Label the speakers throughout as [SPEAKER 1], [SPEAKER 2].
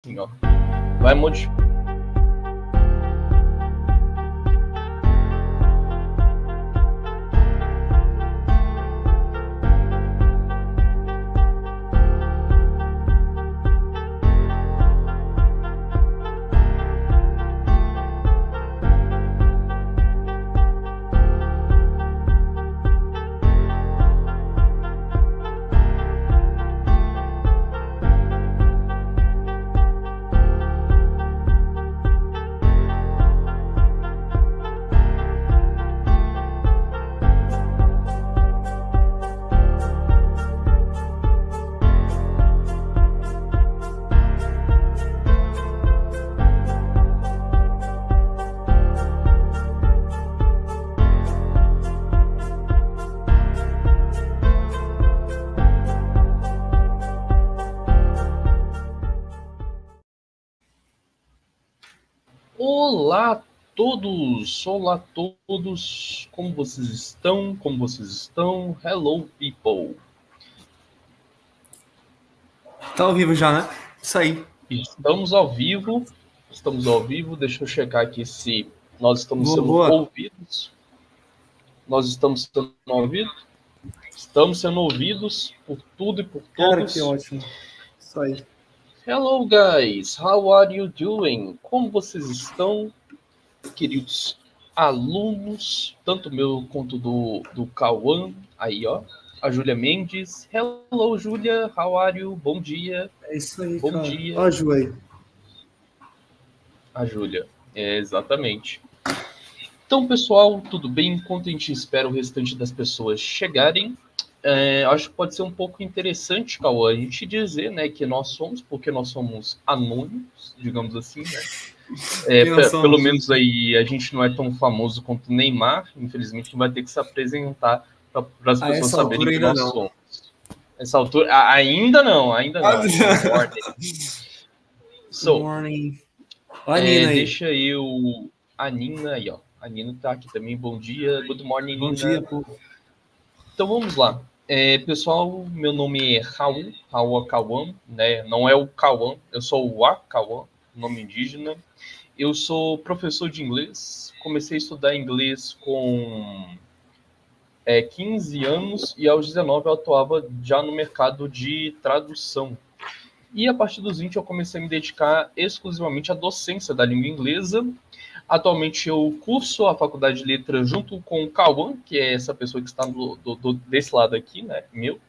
[SPEAKER 1] Assim, ó. Vai modificar. Olá a todos, como vocês estão? Hello, people.
[SPEAKER 2] Tá ao vivo já, né? Isso aí.
[SPEAKER 1] Estamos ao vivo, deixa eu checar aqui se nós estamos sendo
[SPEAKER 2] Boa.
[SPEAKER 1] ouvidos. Nós estamos sendo ouvidos? Estamos sendo ouvidos por tudo e por
[SPEAKER 2] Cara, que
[SPEAKER 1] todos.
[SPEAKER 2] ótimo. Isso aí.
[SPEAKER 1] Hello, guys, how are you doing? Como vocês estão, queridos alunos, tanto meu quanto do Cauã, aí ó, a Júlia Mendes. Hello, Júlia, how are you? Bom dia.
[SPEAKER 2] É isso aí,
[SPEAKER 1] Bom
[SPEAKER 2] cara.
[SPEAKER 1] dia.
[SPEAKER 2] Ó, a Ju aí.
[SPEAKER 1] A Júlia, exatamente. Então, pessoal, tudo bem? Enquanto a gente espera o restante das pessoas chegarem, acho que pode ser um pouco interessante, Cauã, a gente dizer, né, que nós somos, porque nós somos anônimos, digamos assim, né?
[SPEAKER 2] Quem nós somos,
[SPEAKER 1] Pelo
[SPEAKER 2] Ju?
[SPEAKER 1] menos aí a gente não é tão famoso quanto o Neymar, infelizmente vai ter que se apresentar para as
[SPEAKER 2] A
[SPEAKER 1] pessoas
[SPEAKER 2] essa
[SPEAKER 1] saberem
[SPEAKER 2] altura
[SPEAKER 1] que
[SPEAKER 2] ainda
[SPEAKER 1] nós
[SPEAKER 2] não.
[SPEAKER 1] somos. Essa altura, ainda não. Good morning.
[SPEAKER 2] Good morning. Ó a Nina aí.
[SPEAKER 1] Deixa eu... A Nina aí, ó. A Nina tá aqui também, bom dia. Good morning,
[SPEAKER 2] Bom
[SPEAKER 1] Nina.
[SPEAKER 2] dia, pô.
[SPEAKER 1] Então vamos lá. Pessoal, meu nome é Raul Cauã, né? Não é o Cauã, eu sou o Cauã, nome indígena. Eu sou professor de inglês, comecei a estudar inglês com 15 anos e aos 19 eu atuava já no mercado de tradução. E a partir dos 20 eu comecei a me dedicar exclusivamente à docência da língua inglesa. Atualmente eu curso a faculdade de letras junto com o Cauã, que é essa pessoa que está desse lado aqui, né, meu.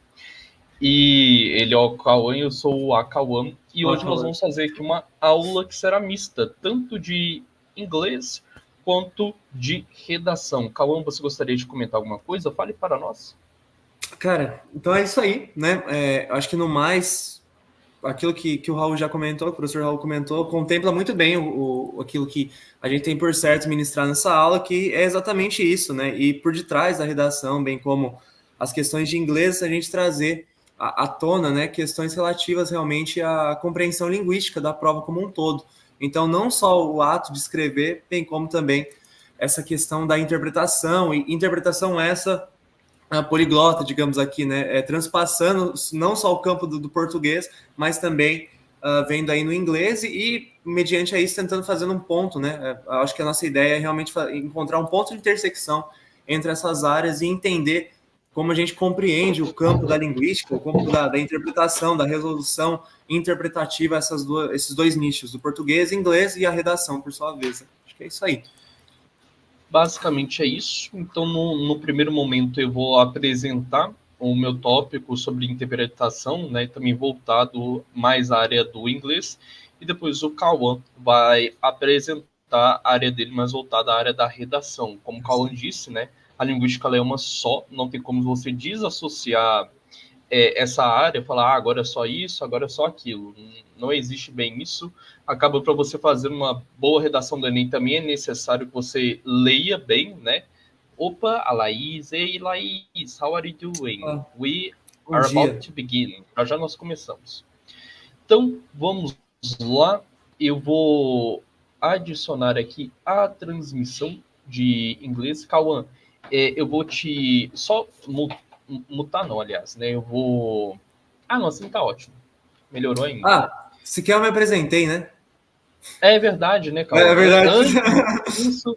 [SPEAKER 1] E ele é o Cauã e eu sou o Cauã. E hoje nós vamos fazer aqui uma aula que será mista, tanto de inglês quanto de redação. Cauã, você gostaria de comentar alguma coisa? Fale para nós.
[SPEAKER 2] Cara, então é isso aí, né? Acho que no mais, aquilo que o Raul já comentou, o professor Raul comentou, contempla muito bem aquilo que a gente tem por certo ministrar nessa aula, que é exatamente isso, né? E por detrás da redação, bem como as questões de inglês, a gente trazer à tona, né, questões relativas realmente à compreensão linguística da prova como um todo. Então, não só o ato de escrever, bem como também essa questão da interpretação, e interpretação essa a poliglota, digamos aqui, né, transpassando não só o campo do português, mas também vendo aí no inglês e, mediante a isso, tentando fazer um ponto, né? Acho que a nossa ideia é realmente encontrar um ponto de intersecção entre essas áreas e entender como a gente compreende o campo da linguística, o campo da interpretação, da resolução interpretativa, esses dois nichos, o português, inglês e a redação, por sua vez. Acho que é isso aí.
[SPEAKER 1] Basicamente é isso. Então, no primeiro momento, eu vou apresentar o meu tópico sobre interpretação, né, também voltado mais à área do inglês, e depois o Cauã vai apresentar a área dele mais voltada à área da redação. Como o Cauã disse, né, a linguística é uma só, não tem como você desassociar essa área, falar agora é só isso, agora é só aquilo. Não existe bem isso. Acaba para você fazer uma boa redação do Enem também é necessário que você leia bem, né? Opa, a Laís. Ei, Laís, how are you doing? We
[SPEAKER 2] Bom
[SPEAKER 1] are
[SPEAKER 2] dia.
[SPEAKER 1] about to begin. Já nós começamos. Então, vamos lá. Eu vou adicionar aqui a transmissão de inglês. Cauã, eu vou te só mutar não, aliás, né? Eu vou... não, assim tá ótimo. Melhorou ainda.
[SPEAKER 2] Sequer eu me apresentei, né?
[SPEAKER 1] É verdade, né,
[SPEAKER 2] É
[SPEAKER 1] Cauã?
[SPEAKER 2] verdade.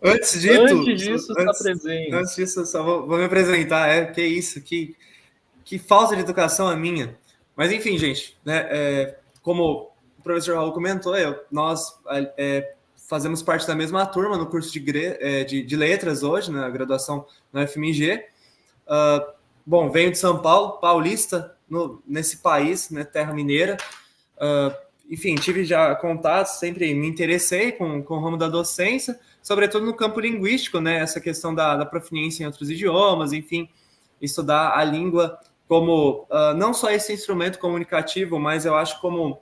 [SPEAKER 1] Antes disso, está presente.
[SPEAKER 2] Antes disso, eu só vou me apresentar. Que isso, que falta de educação a minha. Mas enfim, gente, né? Como o professor Raul comentou, nós fazemos parte da mesma turma no curso de letras hoje, na graduação na UFMG. Bom, venho de São Paulo, paulista, nesse país, né, terra mineira. Enfim, tive já contatos, sempre me interessei com o ramo da docência, sobretudo no campo linguístico, né, essa questão da proficiência em outros idiomas, enfim, estudar a língua como não só esse instrumento comunicativo, mas eu acho como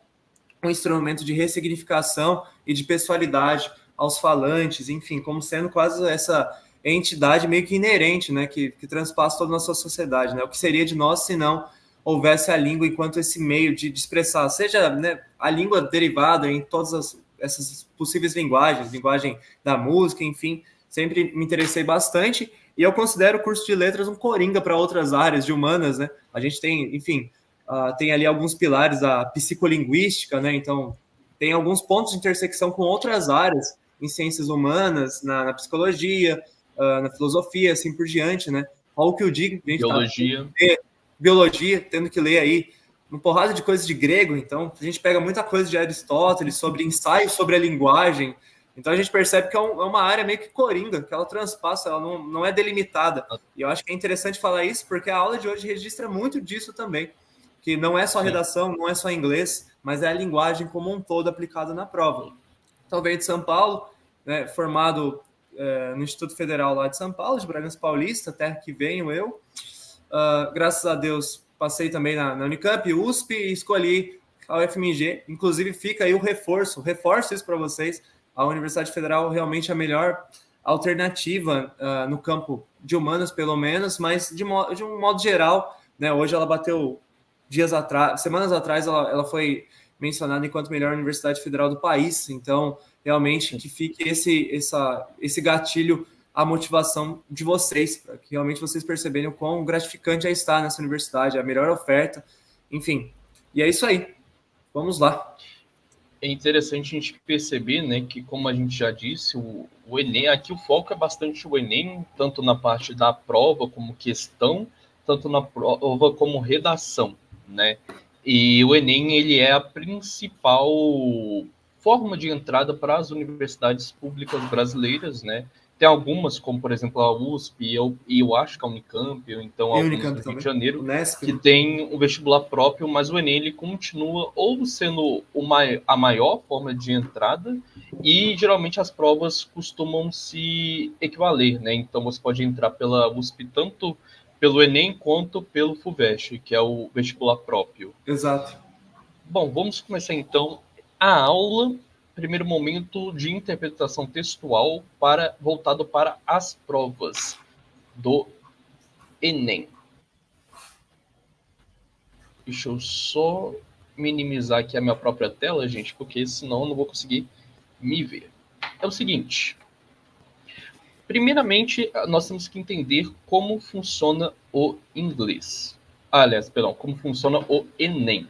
[SPEAKER 2] um instrumento de ressignificação e de pessoalidade aos falantes, enfim, como sendo quase essa entidade meio que inerente, né, que transpassa toda a nossa sociedade, né, o que seria de nós se não houvesse a língua enquanto esse meio de expressar, seja, né, a língua derivada em todas essas possíveis linguagens, linguagem da música, enfim, sempre me interessei bastante, e eu considero o curso de letras um coringa para outras áreas de humanas, né, a gente tem, enfim, tem ali alguns pilares da psicolinguística, né? Então, tem alguns pontos de intersecção com outras áreas em ciências humanas, na psicologia, na filosofia, assim por diante, né? Olha o que eu digo, a gente está biologia, tendo que ler aí uma porrada de coisas de grego, então a gente pega muita coisa de Aristóteles sobre ensaio sobre a linguagem, então a gente percebe que é uma área meio que coringa, que ela transpassa, ela não é delimitada. E eu acho que é interessante falar isso, porque a aula de hoje registra muito disso também, que não é só redação, não é só inglês, mas é a linguagem como um todo aplicada na prova. Então, venho de São Paulo, né, formado no Instituto Federal lá de São Paulo, de Bragança Paulista, terra que venho eu. Graças a Deus, passei também na Unicamp, USP, e escolhi a UFMG. Inclusive, fica aí o reforço isso para vocês. A Universidade Federal realmente é a melhor alternativa no campo de humanas, pelo menos, mas de um modo geral, né, hoje ela bateu semanas atrás, ela foi mencionada enquanto melhor universidade federal do país. Então, realmente, que fique esse gatilho a motivação de vocês, para que realmente vocês perceberem o quão gratificante é estar nessa universidade, a melhor oferta, enfim. E é isso aí. Vamos lá.
[SPEAKER 1] É interessante a gente perceber, né, que como a gente já disse, o Enem, aqui o foco é bastante o Enem, tanto na parte da prova como questão, tanto na prova como redação, né? E o Enem, ele é a principal forma de entrada para as universidades públicas brasileiras, né? Tem algumas, como por exemplo a USP e eu acho que a Unicamp, ou então algumas do Rio de Janeiro,
[SPEAKER 2] Unesp,
[SPEAKER 1] que tem um vestibular próprio, mas o Enem ele continua ou sendo a maior forma de entrada e geralmente as provas costumam se equivaler, né? Então você pode entrar pela USP tanto pelo Enem quanto pelo FUVEST, que é o vestibular próprio.
[SPEAKER 2] Exato.
[SPEAKER 1] Bom, vamos começar então a aula. Primeiro momento de interpretação textual voltado para as provas do Enem. Deixa eu só minimizar aqui a minha própria tela, gente, porque senão eu não vou conseguir me ver. É o seguinte. Primeiramente, nós temos que entender como funciona o inglês. Aliás, perdão, como funciona o Enem.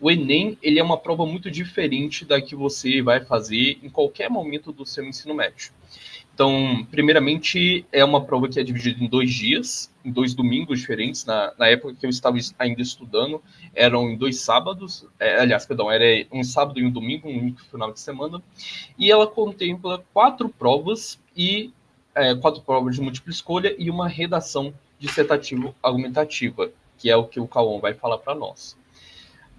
[SPEAKER 1] O Enem ele é uma prova muito diferente da que você vai fazer em qualquer momento do seu ensino médio. Então, primeiramente, é uma prova que é dividida em 2 dias, em 2 domingos diferentes. Na época que eu estava ainda estudando, eram em 2 sábados. Era um sábado e um domingo, um único final de semana. E ela contempla 4 provas 4 provas de múltipla escolha e uma redação dissertativo-argumentativa, que é o que o Cauã vai falar para nós.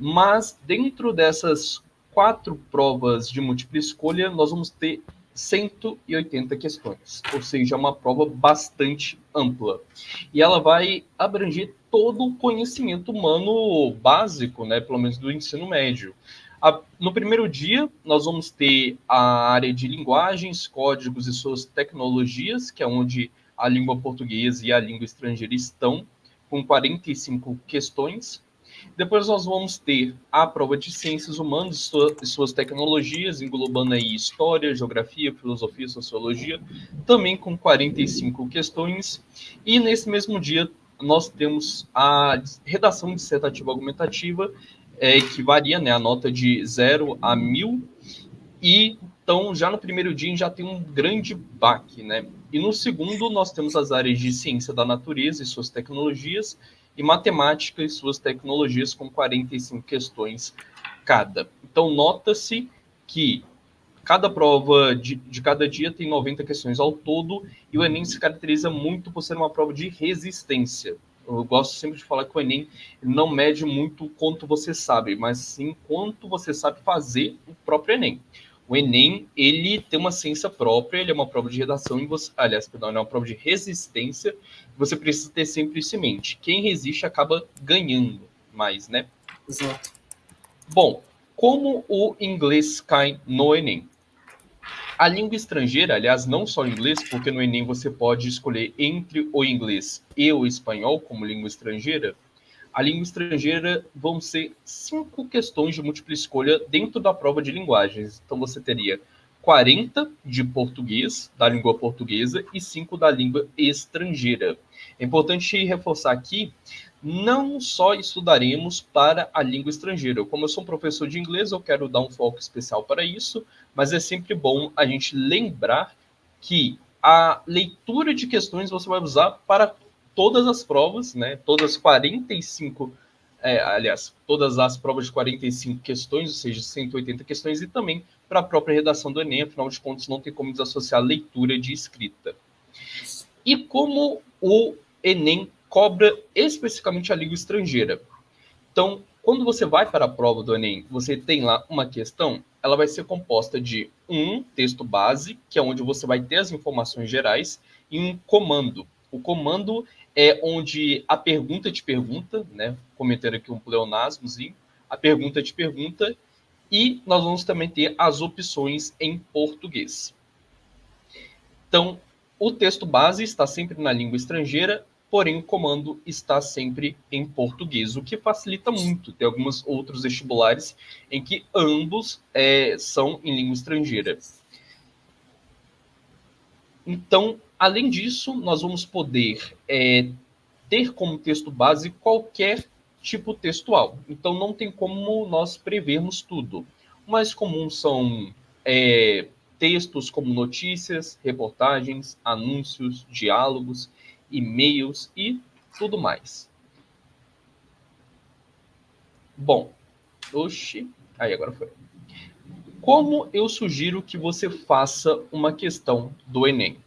[SPEAKER 1] Mas dentro dessas 4 provas de múltipla escolha, nós vamos ter 180 questões, ou seja, uma prova bastante ampla. E ela vai abranger todo o conhecimento humano básico, né, pelo menos do ensino médio. No primeiro dia, nós vamos ter a área de linguagens, códigos e suas tecnologias, que é onde a língua portuguesa e a língua estrangeira estão, com 45 questões. Depois nós vamos ter a prova de ciências humanas e suas tecnologias, englobando aí história, geografia, filosofia, sociologia, também com 45 questões. E nesse mesmo dia nós temos a redação dissertativa argumentativa, que varia, né, a nota de 0 a 1000, e então já no primeiro dia já tem um grande baque, né? E no segundo nós temos as áreas de ciência da natureza e suas tecnologias, e matemática e suas tecnologias, com 45 questões cada. Então nota-se que cada prova de cada dia tem 90 questões ao todo, e o Enem se caracteriza muito por ser uma prova de resistência. Eu gosto sempre de falar que o Enem não mede muito quanto você sabe, mas sim quanto você sabe fazer o próprio Enem. O Enem, ele tem uma ciência própria, ele é uma prova de redação, aliás, perdão, ele é uma prova de resistência, você precisa ter sempre isso em mente. Quem resiste acaba ganhando mais, né?
[SPEAKER 2] Exato.
[SPEAKER 1] Bom, como o inglês cai no Enem? A língua estrangeira, aliás, não só o inglês, porque no Enem você pode escolher entre o inglês e o espanhol como língua estrangeira. A língua estrangeira vão ser 5 questões de múltipla escolha dentro da prova de linguagens. Então você teria 40 de português, da língua portuguesa, e 5 da língua estrangeira. É importante reforçar aqui, não só estudaremos para a língua estrangeira. Como eu sou um professor de inglês, eu quero dar um foco especial para isso, mas é sempre bom a gente lembrar que a leitura de questões você vai usar para todas as provas, né? Todas as 45, aliás, todas as provas de 45 questões, ou seja, 180 questões, e também para a própria redação do Enem, afinal de contas, não tem como desassociar leitura de escrita. E como o Enem cobra especificamente a língua estrangeira? Então, quando você vai para a prova do Enem, você tem lá uma questão, ela vai ser composta de um texto base, que é onde você vai ter as informações gerais, e um comando. O comando é onde a pergunta te pergunta, né? Cometendo aqui um pleonasmozinho, a pergunta te pergunta, e nós vamos também ter as opções em português. Então, o texto base está sempre na língua estrangeira, porém o comando está sempre em português, o que facilita muito. Tem alguns outros vestibulares em que ambos são em língua estrangeira. Então, além disso, nós vamos poder ter como texto base qualquer tipo textual. Então, não tem como nós prevermos tudo. O mais comum são textos como notícias, reportagens, anúncios, diálogos, e-mails e tudo mais. Bom, aí agora foi. Como eu sugiro que você faça uma questão do Enem?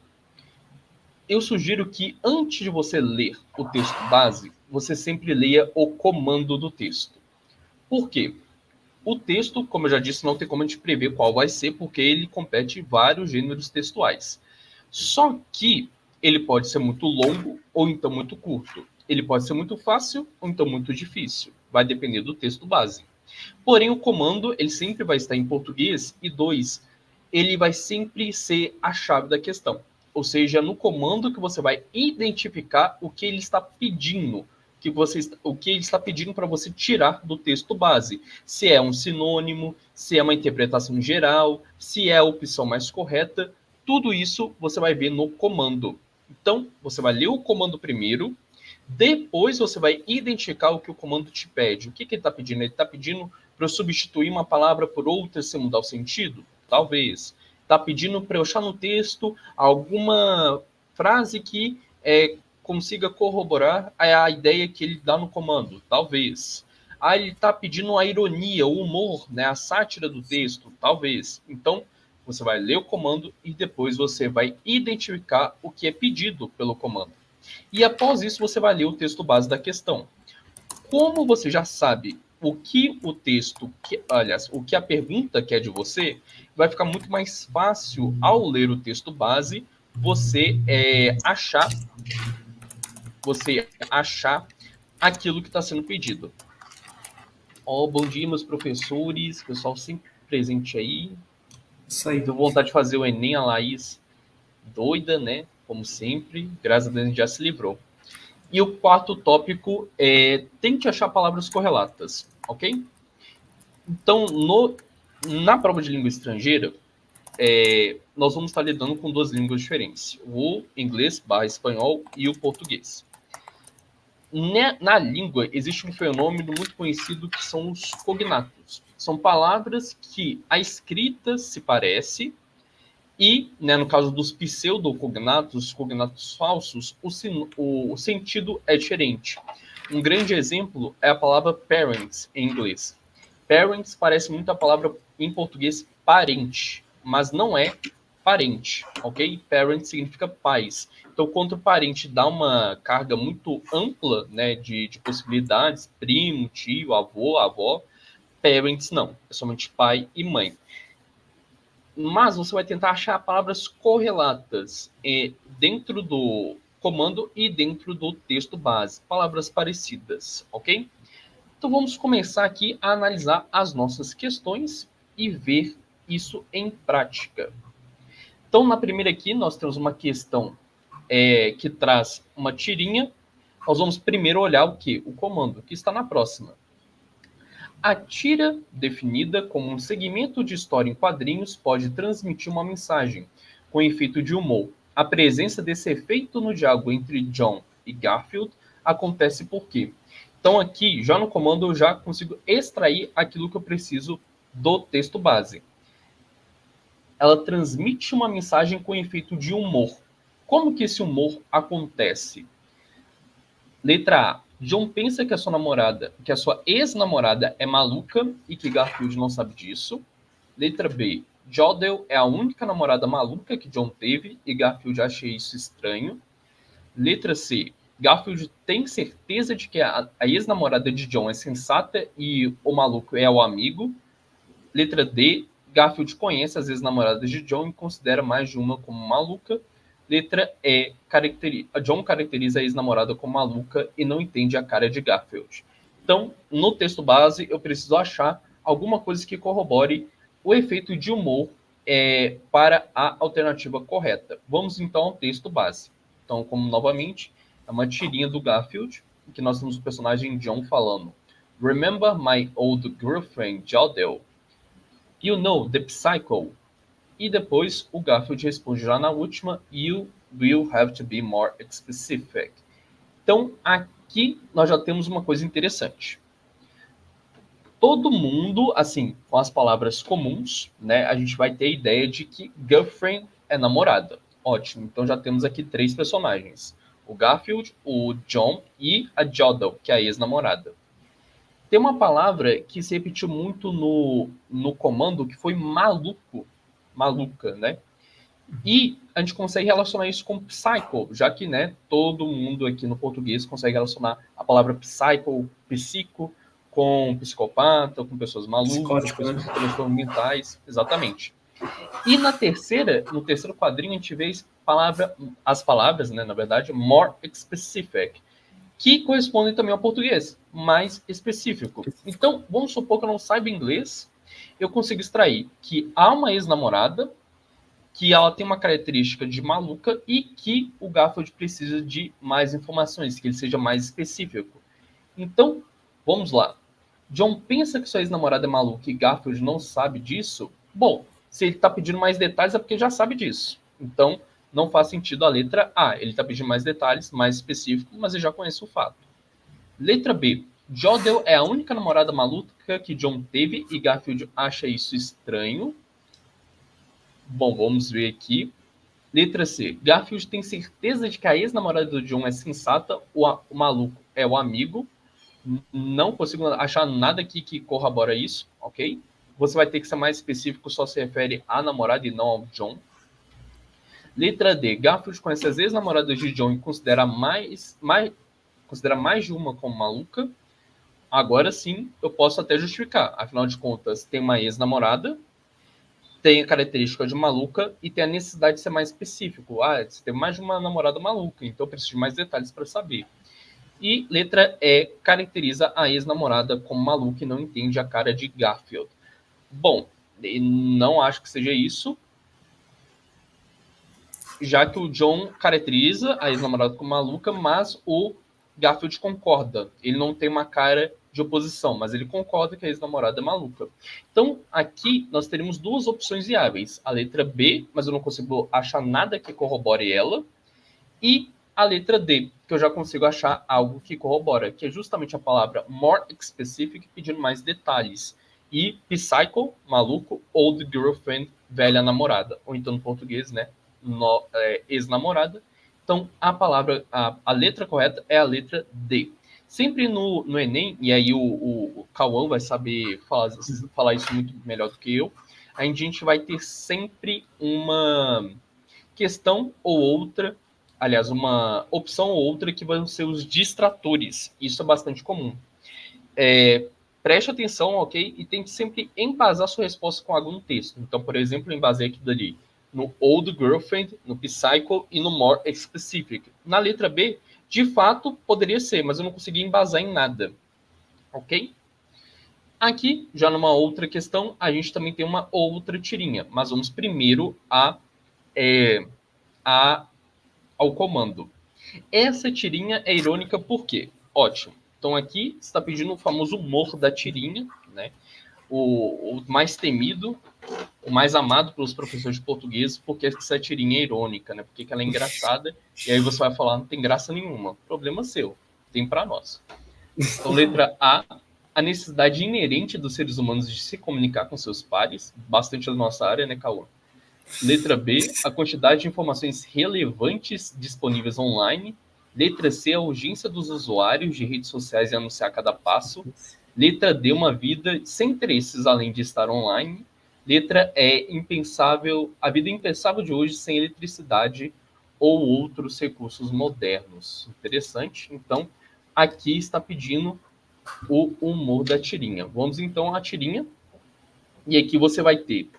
[SPEAKER 1] Eu sugiro que antes de você ler o texto base, você sempre leia o comando do texto. Por quê? O texto, como eu já disse, não tem como a gente prever qual vai ser, porque ele compete em vários gêneros textuais. Só que ele pode ser muito longo ou então muito curto. Ele pode ser muito fácil ou então muito difícil. Vai depender do texto base. Porém, o comando ele sempre vai estar em português, e 2, ele vai sempre ser a chave da questão. Ou seja, no comando que você vai identificar o que ele está pedindo, o que ele está pedindo para você tirar do texto base. Se é um sinônimo, se é uma interpretação geral, se é a opção mais correta, tudo isso você vai ver no comando. Então, você vai ler o comando primeiro, depois você vai identificar o que o comando te pede. O que ele está pedindo? Ele está pedindo para eu substituir uma palavra por outra sem mudar o sentido? Talvez. Está pedindo para eu achar no texto alguma frase que consiga corroborar a ideia que ele dá no comando? Talvez. Ele está pedindo a ironia, o humor, né, a sátira do texto? Talvez. Então, você vai ler o comando e depois você vai identificar o que é pedido pelo comando. E após isso, você vai ler o texto base da questão. Como você já sabe o que o texto, aliás, o que a pergunta quer de você, vai ficar muito mais fácil ao ler o texto base você achar aquilo que está sendo pedido. Bom dia, meus professores, pessoal sempre presente aí.
[SPEAKER 2] Isso aí.
[SPEAKER 1] Tenho vontade de fazer o Enem, a Laís doida, né? Como sempre, graças a Deus a gente já se livrou. E o quarto tópico é tente achar palavras correlatas, ok? Então, na prova de língua estrangeira, nós vamos estar lidando com 2 línguas diferentes, o inglês / espanhol e o português. Na língua, existe um fenômeno muito conhecido que são os cognatos. São palavras que a escrita se parece e, né, no caso dos pseudocognatos, os cognatos falsos, o sentido é diferente. Um grande exemplo é a palavra parents em inglês. Parents parece muito a palavra em português parente, mas não é parente, ok? Parent significa pais. Então, quando o parente dá uma carga muito ampla, né, de possibilidades, primo, tio, avô, avó, parents não, é somente pai e mãe. Mas você vai tentar achar palavras correlatas dentro do comando e dentro do texto base, palavras parecidas, ok? Então vamos começar aqui a analisar as nossas questões e ver isso em prática. Então, na primeira aqui, nós temos uma questão que traz uma tirinha. Nós vamos primeiro olhar o que? O comando, que está na próxima. A tira, definida como um segmento de história em quadrinhos, pode transmitir uma mensagem com efeito de humor. A presença desse efeito no diálogo entre John e Garfield acontece por quê? Então aqui, já no comando, eu já consigo extrair aquilo que eu preciso do texto base. Ela transmite uma mensagem com efeito de humor. Como que esse humor acontece? Letra A. John pensa que a sua ex-namorada é maluca e que Garfield não sabe disso. Letra B. Jodel é a única namorada maluca que John teve e Garfield acha isso estranho. Letra C. Garfield tem certeza de que a ex-namorada de John é sensata e o maluco é o amigo. Letra D. Garfield conhece as ex-namoradas de John e considera mais de uma como maluca. Letra E. John caracteriza a ex-namorada como maluca e não entende a cara de Garfield. Então, no texto base, eu preciso achar alguma coisa que corrobore o efeito de humor para a alternativa correta. Vamos então ao texto base. Então, como novamente, é uma tirinha do Garfield, em que nós temos o personagem John falando: Remember my old girlfriend Jodel? You know, the psycho. E depois o Garfield responde já na última: You will have to be more specific. Então, aqui nós já temos uma coisa interessante. Todo mundo, assim, com as palavras comuns, né, a gente vai ter a ideia de que girlfriend é namorada. Ótimo, então já temos aqui 3 personagens. O Garfield, o John e a Jodel, que é a ex-namorada. Tem uma palavra que se repetiu muito no comando, que foi maluco. Maluca, né? E a gente consegue relacionar isso com psycho, já que, né, todo mundo aqui no português consegue relacionar a palavra psycho, psico, com psicopata, com pessoas malucas,
[SPEAKER 2] Psicótico,
[SPEAKER 1] pessoas
[SPEAKER 2] né?
[SPEAKER 1] com transtornos mentais, exatamente. E no terceiro quadrinho, a gente vê as palavras, né, na verdade, more specific, que correspondem também ao português, mais específico. Então, vamos supor que eu não saiba inglês, eu consigo extrair que há uma ex-namorada, que ela tem uma característica de maluca e que o Garfield precisa de mais informações, que ele seja mais específico. Então, vamos lá. John pensa que sua ex-namorada é maluca e Garfield não sabe disso? Bom, se ele está pedindo mais detalhes é porque já sabe disso. Então, não faz sentido a letra A. Ele está pedindo mais detalhes, mais específicos, mas ele já conhece o fato. Letra B. Jodel é a única namorada maluca que John teve e Garfield acha isso estranho. Bom, vamos ver aqui. Letra C. Garfield tem certeza de que a ex-namorada do John é sensata, o maluco é o amigo. Não consigo achar nada aqui que corrobora isso, ok? Você vai ter que ser mais específico, só se refere à namorada e não ao John. Letra D. Garfield conhece as ex-namoradas de John e considera mais de uma como maluca. Agora sim, eu posso até justificar. Afinal de contas, tem uma ex-namorada, tem a característica de maluca e tem a necessidade de ser mais específico. Ah, você tem mais de uma namorada maluca, então eu preciso de mais detalhes para saber. E letra E caracteriza a ex-namorada como maluca e não entende a cara de Garfield. Bom, não acho que seja isso, já que o John caracteriza a ex-namorada como maluca, mas o Garfield concorda. Ele não tem uma cara de oposição, mas ele concorda que a ex-namorada é maluca. Então, aqui nós teremos 2 opções viáveis. A letra B, mas eu não consigo achar nada que corrobore ela. E A letra D, que eu já consigo achar algo que corrobora, que é justamente a palavra more specific, pedindo mais detalhes. E psycho, maluco, old girlfriend, velha namorada. Ou então, no português, né, ex-namorada. Então, a letra correta é a letra D. Sempre no Enem, e aí o Cauã vai saber falar isso muito melhor do que eu, a gente vai ter sempre uma questão ou outra, aliás, uma opção ou outra que vão ser os distratores. Isso é bastante comum. Preste atenção, ok? E tente sempre embasar sua resposta com algum texto. Então, por exemplo, eu embasei aqui dali no Old Girlfriend, no Psycho e no More Specific. Na letra B, de fato, poderia ser, mas eu não consegui embasar em nada. Ok? Aqui, já numa outra questão, a gente também tem uma outra tirinha. Mas vamos primeiro ao comando. Essa tirinha é irônica por quê? Ótimo. Então aqui está pedindo o famoso humor da tirinha, né? O mais temido, o mais amado pelos professores de português, porque essa tirinha é irônica, né? Porque ela é engraçada, e aí você vai falar, não tem graça nenhuma. Problema seu, tem para nós. Então, letra A necessidade inerente dos seres humanos de se comunicar com seus pares, bastante da nossa área, né, Cauã? Letra B, a quantidade de informações relevantes disponíveis online. Letra C, a urgência dos usuários de redes sociais em anunciar cada passo. Letra D, uma vida sem interesses além de estar online. Letra E, a vida impensável de hoje sem eletricidade ou outros recursos modernos. Interessante. Então, aqui está pedindo o humor da tirinha. Vamos então à tirinha. E aqui você vai ter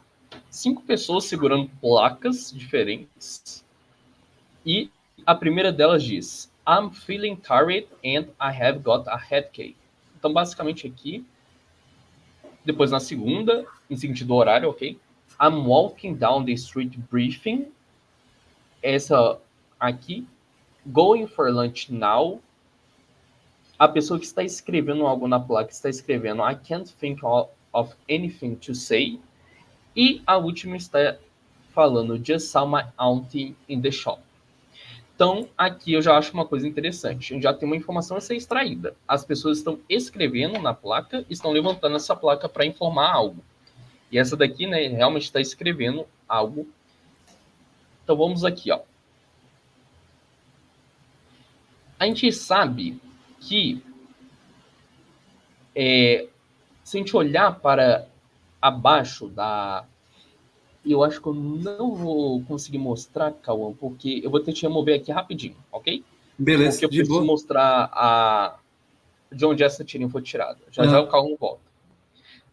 [SPEAKER 1] 5 pessoas segurando placas diferentes. E a primeira delas diz: I'm feeling tired and I have got a headache. Então, basicamente aqui, depois na segunda, em sentido horário, ok? I'm walking down the street briefing. Essa aqui, going for lunch now. A pessoa que está escrevendo algo na placa está escrevendo I can't think of anything to say. E a última está falando Just saw my auntie in the shop. Então, aqui eu já acho uma coisa interessante. A gente já tem uma informação a ser extraída. As pessoas estão escrevendo na placa, estão levantando essa placa para informar algo. E essa daqui, né, realmente está escrevendo algo. Então, vamos aqui, ó. A gente sabe que se a gente olhar para abaixo da... Eu acho que eu não vou conseguir mostrar, Cauã, porque eu vou ter que remover aqui rapidinho, ok?
[SPEAKER 2] Beleza,
[SPEAKER 1] Porque eu preciso mostrar de onde essa tirinha foi tirada. Já já o Cauã volta.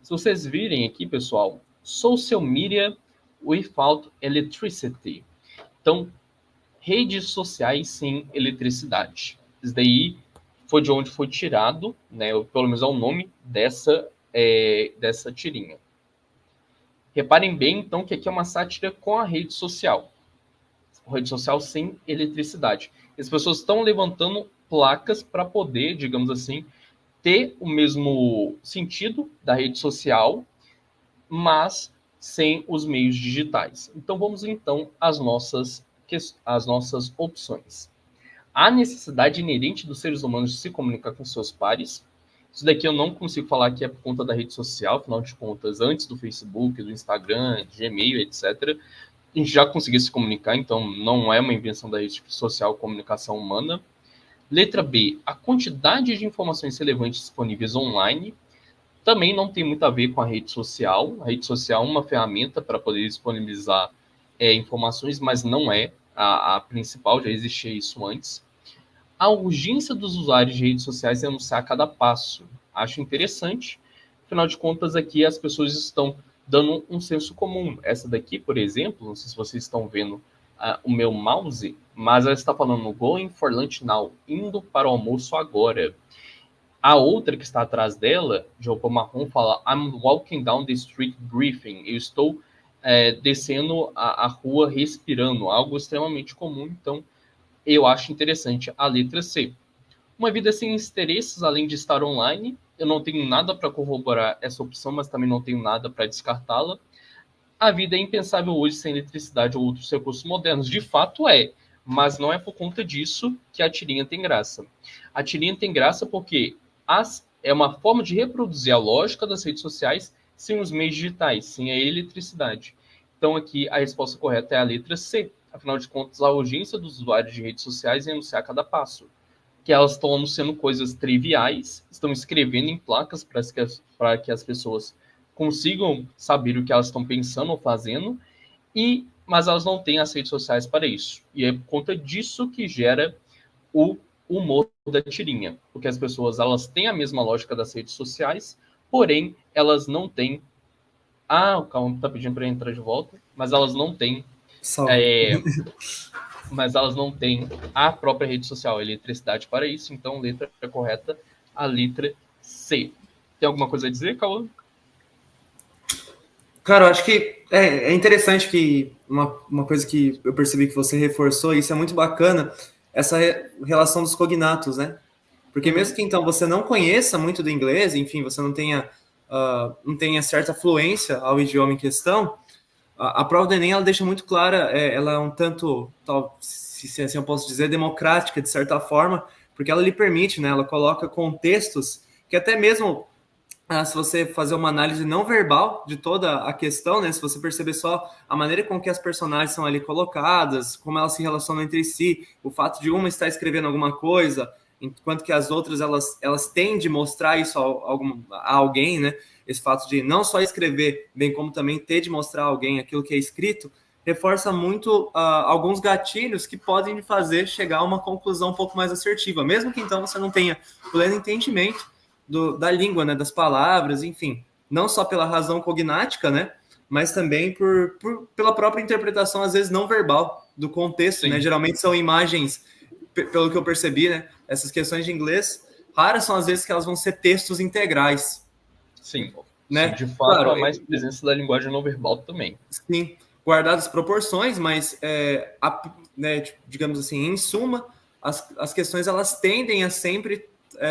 [SPEAKER 1] Se vocês virem aqui, pessoal, social media without electricity. Então, redes sociais sem eletricidade. Isso daí foi de onde foi tirado, né? Pelo menos é o nome dessa tirinha. Reparem bem, então, que aqui é uma sátira com a rede social. A rede social sem eletricidade. As pessoas estão levantando placas para poder, digamos assim, ter o mesmo sentido da rede social, mas sem os meios digitais. Então, vamos então às nossas opções. A necessidade inerente dos seres humanos de se comunicar com seus pares. Isso daqui eu não consigo falar que é por conta da rede social, afinal de contas, antes do Facebook, do Instagram, Gmail, etc., a gente já conseguia se comunicar, então não é uma invenção da rede social comunicação humana. Letra B, a quantidade de informações relevantes disponíveis online. Também não tem muito a ver com a rede social. A rede social é uma ferramenta para poder disponibilizar informações, mas não é a principal, já existia isso antes. A urgência dos usuários de redes sociais é anunciar cada passo. Acho interessante. Afinal de contas, aqui as pessoas estão dando um senso comum. Essa daqui, por exemplo, não sei se vocês estão vendo o meu mouse, mas ela está falando going for lunch now, indo para o almoço agora. A outra que está atrás dela, de roupa marrom, fala I'm walking down the street breathing. Eu estou descendo a rua respirando, algo extremamente comum. Então, eu acho interessante a letra C. Uma vida sem interesses, além de estar online. Eu não tenho nada para corroborar essa opção, mas também não tenho nada para descartá-la. A vida é impensável hoje sem eletricidade ou outros recursos modernos. De fato é, Mas não é por conta disso que a tirinha tem graça. A tirinha tem graça porque é uma forma de reproduzir a lógica das redes sociais sem os meios digitais, sem a eletricidade. Então aqui a resposta correta é a letra C. Afinal de contas, a urgência dos usuários de redes sociais é anunciar cada passo. Que elas estão anunciando coisas triviais, estão escrevendo em placas para que as pessoas consigam saber o que elas estão pensando ou fazendo, mas elas não têm as redes sociais para isso. E é por conta disso que gera o humor da tirinha. Porque as pessoas elas têm a mesma lógica das redes sociais, porém elas não têm... o Calma está pedindo para entrar de volta, mas elas não têm... mas elas não têm a própria rede social, a eletricidade para isso. Então, letra correta, a letra C. Tem alguma coisa a dizer, Cauã?
[SPEAKER 2] Cara, eu acho que é interessante que uma coisa que eu percebi que você reforçou, e isso é muito bacana, essa relação dos cognatos, né? Porque mesmo que então você não conheça muito do inglês, enfim, você não tenha certa fluência ao idioma em questão, a prova do Enem ela deixa muito clara, ela é um tanto, se assim eu posso dizer, democrática de certa forma, porque ela lhe permite, né? Ela coloca contextos que até mesmo se você fazer uma análise não verbal de toda a questão, né? Se você perceber só a maneira com que as personagens são ali colocadas, como elas se relacionam entre si, o fato de uma estar escrevendo alguma coisa, enquanto que as outras elas têm de mostrar isso a alguém, né? Esse fato de não só escrever, bem como também ter de mostrar a alguém aquilo que é escrito, reforça muito alguns gatilhos que podem fazer chegar a uma conclusão um pouco mais assertiva, mesmo que então você não tenha pleno entendimento da língua, né, das palavras, enfim, não só pela razão cognática, né, mas também pela própria interpretação, às vezes não verbal, do contexto, né, geralmente são imagens, pelo que eu percebi, né, essas questões de inglês, raras são as vezes que elas vão ser textos integrais.
[SPEAKER 1] Sim,
[SPEAKER 2] né?
[SPEAKER 1] Sim, de fato, claro, há mais presença da linguagem não verbal também.
[SPEAKER 2] Sim, guardadas proporções, mas, né, digamos assim, em suma, as questões elas tendem a sempre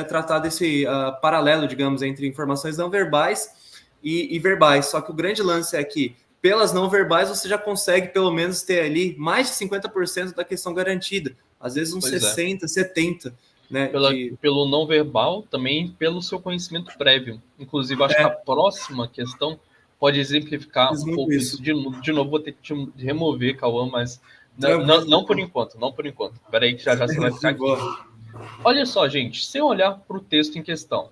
[SPEAKER 2] tratar desse paralelo, digamos, entre informações não verbais e verbais. Só que o grande lance é que, pelas não verbais, você já consegue, pelo menos, ter ali mais de 50% da questão garantida. Às vezes uns 60%, 70%. Né,
[SPEAKER 1] pelo não verbal, também pelo seu conhecimento prévio. Inclusive, acho que a próxima questão pode exemplificar um pouco isso. De novo, vou ter que te remover, Cauã, mas não por enquanto, não por enquanto. Espera aí que já você vai ficar aqui. Olha só, gente, sem olhar para o texto em questão,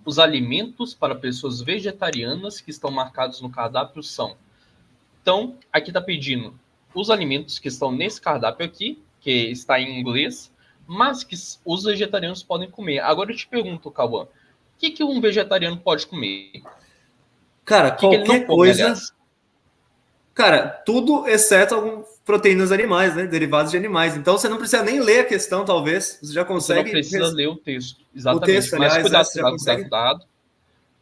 [SPEAKER 1] os alimentos para pessoas vegetarianas que estão marcados no cardápio são... Então, aqui está pedindo os alimentos que estão nesse cardápio aqui, que está em inglês, mas que os vegetarianos podem comer. Agora eu te pergunto, Cauã, o que um vegetariano pode comer?
[SPEAKER 2] Cara, qualquer coisa... Aliás? Cara, tudo exceto algumas proteínas animais, né? Derivados de animais. Então você não precisa nem ler a questão, talvez. Você já consegue...
[SPEAKER 1] Você não precisa ler o texto. Exatamente.
[SPEAKER 2] O texto, aliás,
[SPEAKER 1] mas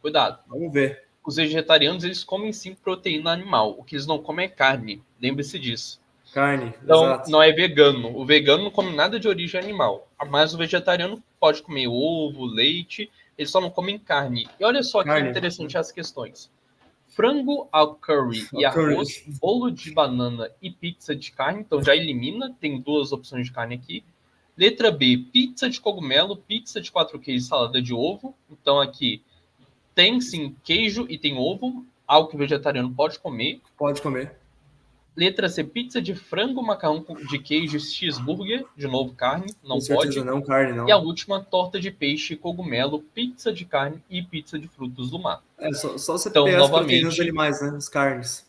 [SPEAKER 1] cuidado.
[SPEAKER 2] Vamos ver.
[SPEAKER 1] Os vegetarianos, eles comem sim proteína animal. O que eles não comem é carne. Lembre-se disso.
[SPEAKER 2] Carne,
[SPEAKER 1] então,
[SPEAKER 2] exato.
[SPEAKER 1] Não é vegano. O vegano não come nada de origem animal. Mas o vegetariano pode comer ovo, leite. Eles só não comem carne. E olha só que interessante as questões. Frango ao curry e arroz, bolo de banana e pizza de carne. Então já elimina, tem 2 opções de carne aqui. Letra B, pizza de cogumelo, pizza de 4 queijos, salada de ovo. Então aqui tem sim queijo e tem ovo, algo que o vegetariano pode comer.
[SPEAKER 2] Pode comer.
[SPEAKER 1] Letra C, pizza de frango, macarrão de queijo, cheeseburger, de novo carne, não pode.
[SPEAKER 2] Não, carne não.
[SPEAKER 1] E a última, torta de peixe, cogumelo, pizza de carne e pizza de frutos do mar.
[SPEAKER 2] Só você ter as proteínas animais, né? As carnes.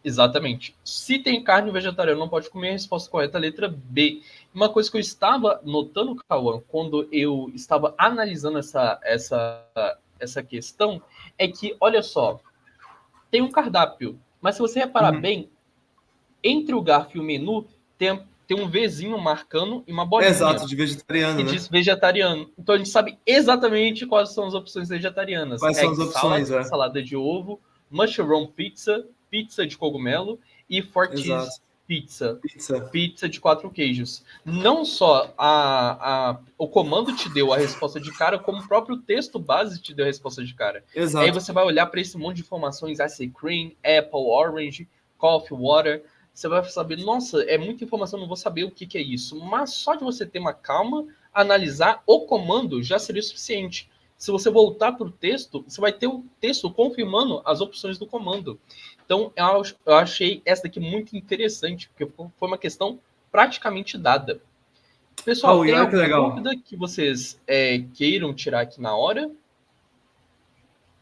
[SPEAKER 1] Exatamente. Se tem carne, o vegetariano não pode comer. A resposta correta é a letra B. Uma coisa que eu estava notando, Cauã, quando eu estava analisando essa questão, é que, olha só, tem um cardápio, mas se você reparar bem, entre o garfo e o menu, tem um Vzinho marcando e uma bolinha.
[SPEAKER 2] Exato, de vegetariano,
[SPEAKER 1] que diz vegetariano. Então a gente sabe exatamente quais são as opções vegetarianas.
[SPEAKER 2] Quais são as opções,
[SPEAKER 1] salada de ovo, mushroom pizza, pizza de cogumelo e four cheese pizza de 4 queijos. Não só o comando te deu a resposta de cara, como o próprio texto base te deu a resposta de cara.
[SPEAKER 2] Exato.
[SPEAKER 1] Aí você vai olhar para esse monte de informações, ice cream, apple, orange, coffee, water. você vai saber, nossa, é muita informação, não vou saber o que é isso. Mas só de você ter uma calma, analisar o comando já seria suficiente. Se você voltar para o texto, você vai ter o texto confirmando as opções do comando. Então, eu achei essa daqui muito interessante, porque foi uma questão praticamente dada. Pessoal,
[SPEAKER 2] Raul, e
[SPEAKER 1] tem
[SPEAKER 2] olha que
[SPEAKER 1] alguma
[SPEAKER 2] legal.
[SPEAKER 1] dúvida que vocês queiram tirar aqui na hora?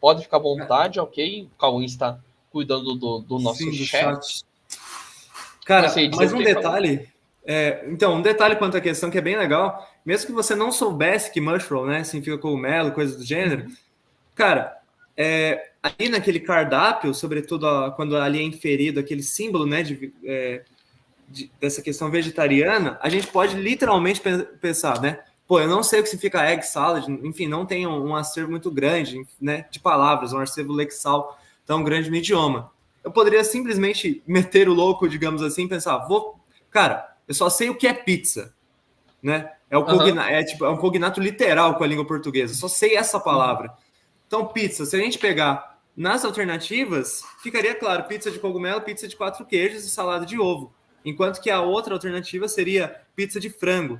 [SPEAKER 1] Pode ficar à vontade, ok? O Cauã está cuidando do nosso
[SPEAKER 2] Sim, do
[SPEAKER 1] chat.
[SPEAKER 2] chat.
[SPEAKER 1] Você ia
[SPEAKER 2] Cara,
[SPEAKER 1] dizer
[SPEAKER 2] mas
[SPEAKER 1] o
[SPEAKER 2] um
[SPEAKER 1] quê, Cauã?
[SPEAKER 2] detalhe. Então, um detalhe quanto à questão que é bem legal, mesmo que você não soubesse que mushroom, né, significa cogumelo, coisa do gênero,
[SPEAKER 1] Uhum.
[SPEAKER 2] cara, ali naquele cardápio, sobretudo quando ali é inferido aquele símbolo, né, dessa questão vegetariana, a gente pode literalmente pensar, né? Pô, eu não sei o que significa egg salad, enfim, não tem um acervo muito grande, né, de palavras, um acervo lexal tão grande no idioma. Eu poderia simplesmente meter o louco, digamos assim, pensar, cara, eu só sei o que é pizza, né?
[SPEAKER 1] Aham.
[SPEAKER 2] É um cognato literal com a língua portuguesa. Só sei essa
[SPEAKER 1] Uhum.
[SPEAKER 2] palavra. Então, pizza, se a gente pegar nas alternativas, ficaria claro: pizza de cogumelo, pizza de 4 queijos e salada de ovo. Enquanto que a outra alternativa seria pizza de frango.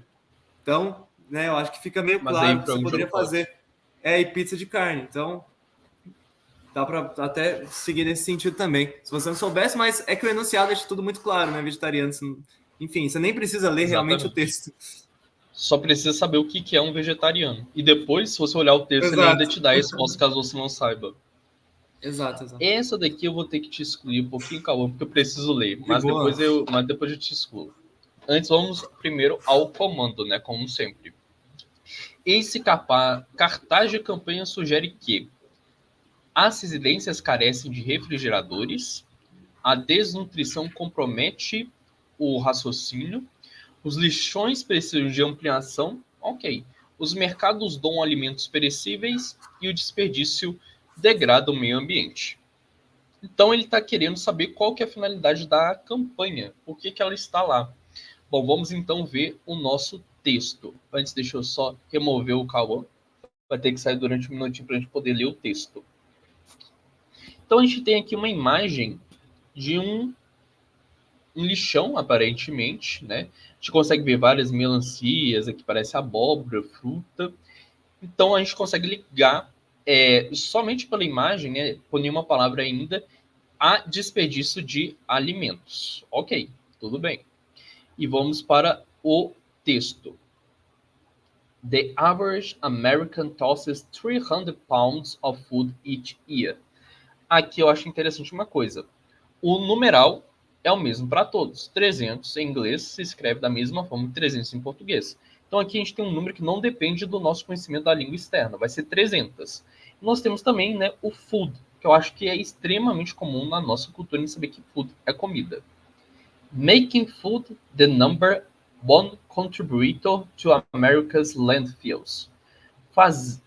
[SPEAKER 2] Então, né, eu acho que fica meio
[SPEAKER 1] Mas aí
[SPEAKER 2] claro que você
[SPEAKER 1] frango já não
[SPEAKER 2] poderia
[SPEAKER 1] pode.
[SPEAKER 2] fazer e pizza de carne. Então, dá para até seguir nesse sentido também. Se você não soubesse, mas é que o enunciado deixa tudo muito claro, né, vegetariano. Enfim, você nem precisa ler realmente o
[SPEAKER 1] Exatamente.
[SPEAKER 2] texto.
[SPEAKER 1] Só precisa saber o que é um vegetariano. E depois, se você olhar o texto, ele ainda
[SPEAKER 2] Exato.
[SPEAKER 1] te dá a resposta caso você não saiba.
[SPEAKER 2] Exato, exato.
[SPEAKER 1] Essa daqui eu vou ter que te excluir um pouquinho, Cauã, porque eu preciso ler.
[SPEAKER 2] De boa.
[SPEAKER 1] Mas depois eu te excluo. Antes, vamos primeiro ao comando, né? Como sempre. Esse cartaz de campanha sugere que as residências carecem de refrigeradores, a desnutrição compromete o raciocínio, os lixões precisam de ampliação, ok. Os mercados doam alimentos perecíveis e o desperdício degrada o meio ambiente. Então ele está querendo saber qual que é a finalidade da campanha, por que ela está lá. Bom, vamos então ver o nosso texto. Antes, deixa eu só remover o Cauã. Vai ter que sair durante um minutinho para a gente poder ler o texto. Então a gente tem aqui uma imagem de um lixão, aparentemente, né? A gente consegue ver várias melancias, aqui parece abóbora, fruta. Então a gente consegue ligar somente pela imagem, né, por nenhuma palavra ainda, a desperdício de alimentos. Ok, tudo bem. E vamos para o texto. The average American tosses 300 pounds of food each year. Aqui eu acho interessante uma coisa. O numeral é o mesmo para todos. 300 em inglês se escreve da mesma forma que 300 em português. Então aqui a gente tem um número que não depende do nosso conhecimento da língua externa, vai ser 300. Nós temos também, né, o food, que eu acho que é extremamente comum na nossa cultura em saber que food é comida. Making food the number one contributor to America's landfills.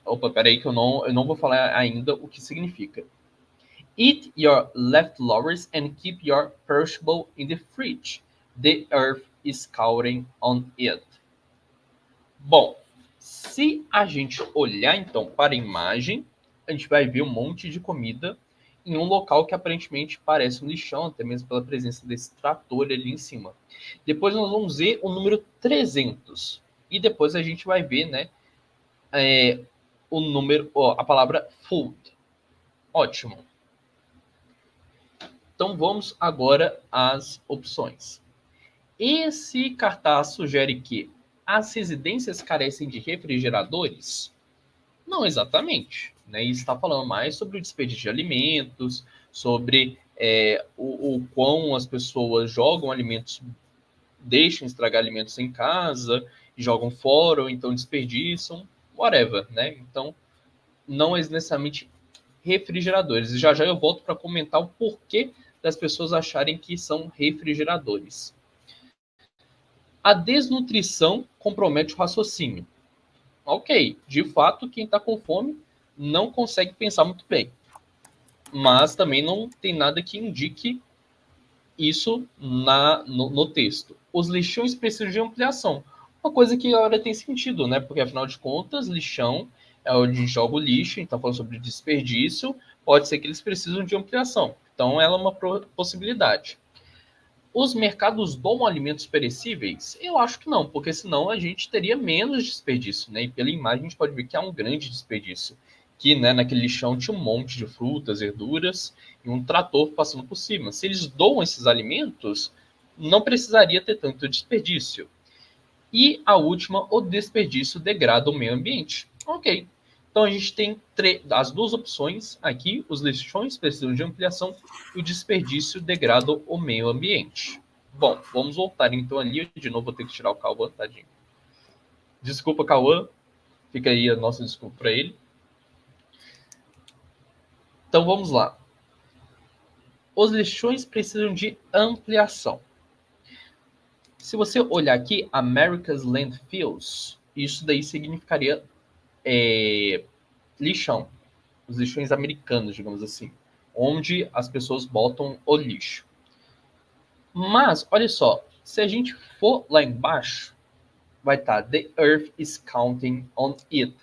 [SPEAKER 1] Opa, peraí que eu não vou falar ainda o que significa. Eat your leftovers and keep your perishable in the fridge. The earth is counting on it. Bom, se a gente olhar então para a imagem, a gente vai ver um monte de comida em um local que aparentemente parece um lixão, até mesmo pela presença desse trator ali em cima. Depois nós vamos ver o número 300. E depois a gente vai ver, né, o número, a palavra food. Ótimo. Então vamos agora às opções. Esse cartaz sugere que as residências carecem de refrigeradores? Não exatamente. Né? Isso está falando mais sobre o desperdício de alimentos, sobre o quão as pessoas jogam alimentos, deixam estragar alimentos em casa, jogam fora, ou então desperdiçam, whatever. Né? Então, não é necessariamente refrigeradores. E já já eu volto para comentar o porquê das pessoas acharem que são refrigeradores. A desnutrição compromete o raciocínio. Ok, de fato, quem está com fome não consegue pensar muito bem. Mas também não tem nada que indique isso no texto. Os lixões precisam de ampliação. Uma coisa que agora tem sentido, né? Porque afinal de contas, lixão é onde joga o lixo, então falando sobre desperdício, pode ser que eles precisam de ampliação. Então ela é uma possibilidade. Os mercados doam alimentos perecíveis? Eu acho que não, porque senão a gente teria menos desperdício, né? E pela imagem a gente pode ver que há um grande desperdício. Que, né, naquele lixão tinha um monte de frutas, verduras e um trator passando por cima. Se eles doam esses alimentos, não precisaria ter tanto desperdício. E a última, o desperdício degrada o meio ambiente. Ok. Então a gente tem as duas opções aqui, os lixões precisam de ampliação e o desperdício degrada o meio ambiente. Bom, vamos voltar então ali. De novo vou ter que tirar o Cauã, tadinho. Desculpa, Cauã. Fica aí a nossa desculpa para ele. Então vamos lá. Os lixões precisam de ampliação. Se você olhar aqui, America's Landfills, isso daí significaria lixão. Os lixões americanos, digamos assim, onde as pessoas botam o lixo. Mas, olha só, se a gente for lá embaixo, vai estar The Earth is counting on it.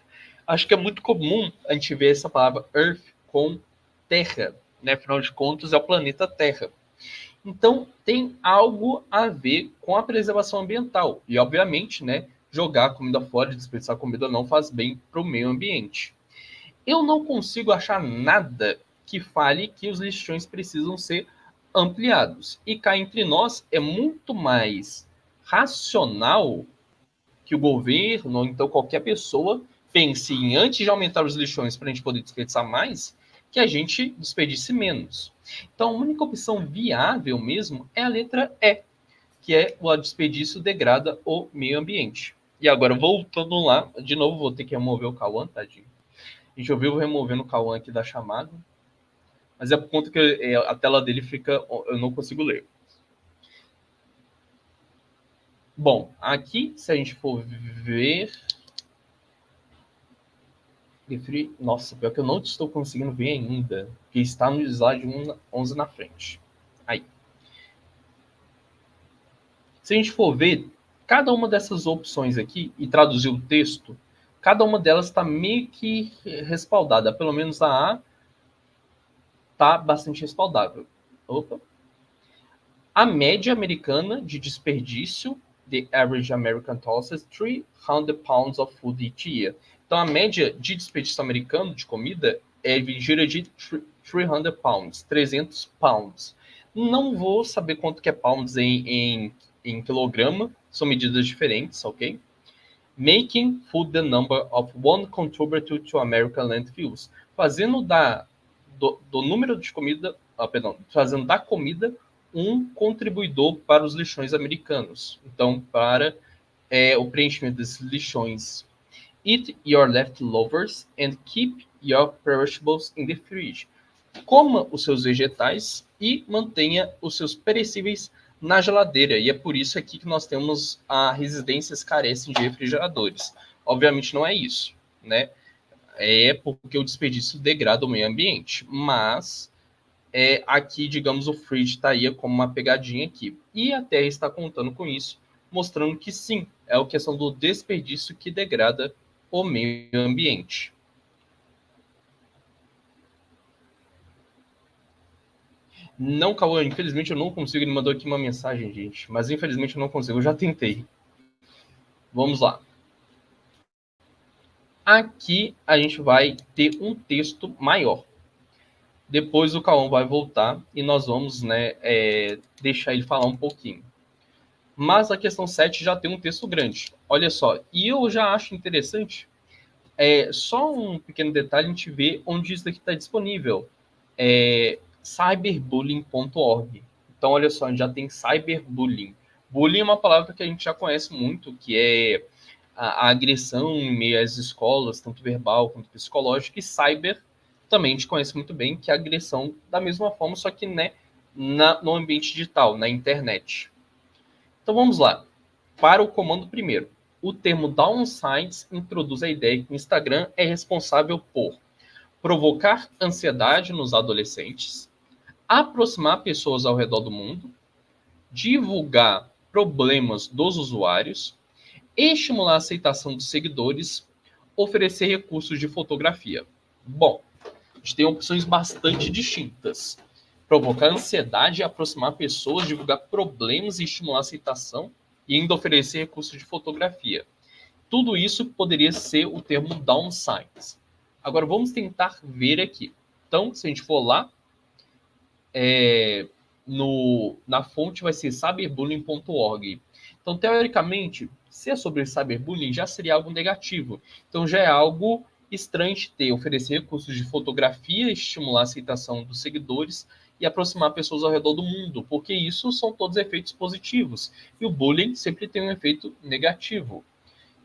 [SPEAKER 1] Acho que é muito comum a gente ver essa palavra Earth com Terra, né? Afinal de contas, é o planeta Terra. Então, tem algo a ver com a preservação ambiental. E, obviamente, né, jogar comida fora, desperdiçar comida não faz bem para o meio ambiente. Eu não consigo achar nada que fale que os lixões precisam ser ampliados. E cá entre nós, é muito mais racional que o governo, ou então qualquer pessoa, pense em, antes de aumentar os lixões para a gente poder desperdiçar mais, que a gente desperdice menos. Então, a única opção viável mesmo é a letra E, que é o desperdício degrada o meio ambiente. E agora, voltando lá, de novo, vou ter que remover o Cauã, tadinho. A gente ouviu removendo o Cauã aqui da chamada, mas é por conta que a tela dele fica, eu não consigo ler. Bom, aqui, se a gente for ver... Nossa, pior que eu não estou conseguindo ver ainda, porque está no slide 11 na frente. Aí. Se a gente for ver, cada uma dessas opções aqui e traduzir o texto, cada uma delas está meio que respaldada. Pelo menos a A está bastante respaldável. Opa. A média americana de desperdício, the average American tosses 300 pounds of food each year. Então, a média de desperdício americano de comida gira de 300 pounds, 300 pounds. Não vou saber quanto que é pounds em quilograma, são medidas diferentes, ok? Making food the number of one contributor to American landfills. Fazendo do número de comida, fazendo da comida um contribuidor para os lixões americanos. Então, para o preenchimento desses lixões. Eat your leftovers and keep your perishables in the fridge. Coma os seus vegetais e mantenha os seus perecíveis na geladeira. E é por isso aqui que nós temos residências carecem de refrigeradores. Obviamente não é isso, né? É porque o desperdício degrada o meio ambiente. Mas aqui, digamos, o fridge está aí como uma pegadinha aqui. E a Terra está contando com isso, mostrando que sim, é a questão do desperdício que degrada o meio ambiente. Não, Cauã, infelizmente eu não consigo. Ele mandou aqui uma mensagem, gente. Mas infelizmente eu não consigo. Eu já tentei. Vamos lá. Aqui a gente vai ter um texto maior. Depois o Cauã vai voltar e nós vamos, né, deixar ele falar um pouquinho. Mas a questão 7 já tem um texto grande. Olha só. E eu já acho interessante. Só um pequeno detalhe, a gente vê onde isso aqui está disponível. Cyberbullying.org. Então, olha só, a gente já tem cyberbullying. Bullying é uma palavra que a gente já conhece muito, que é a agressão em meio às escolas, tanto verbal quanto psicológica, e cyber também a gente conhece muito bem, que é a agressão da mesma forma, só que, né, no ambiente digital, na internet. Então, vamos lá. Para o comando primeiro. O termo downsides introduz a ideia que o Instagram é responsável por provocar ansiedade nos adolescentes, aproximar pessoas ao redor do mundo, divulgar problemas dos usuários, estimular a aceitação dos seguidores, oferecer recursos de fotografia. Bom, a gente tem opções bastante distintas. provocar ansiedade, aproximar pessoas, divulgar problemas e estimular a aceitação e ainda oferecer recursos de fotografia. Tudo isso poderia ser o termo downsides. Agora vamos tentar ver aqui. Então, se a gente for lá, na fonte vai ser cyberbullying.org. Então, teoricamente, se é sobre cyberbullying, já seria algo negativo. Então, já é algo estranho de ter, oferecer recursos de fotografia, estimular a aceitação dos seguidores e aproximar pessoas ao redor do mundo, porque isso são todos efeitos positivos. E o bullying sempre tem um efeito negativo.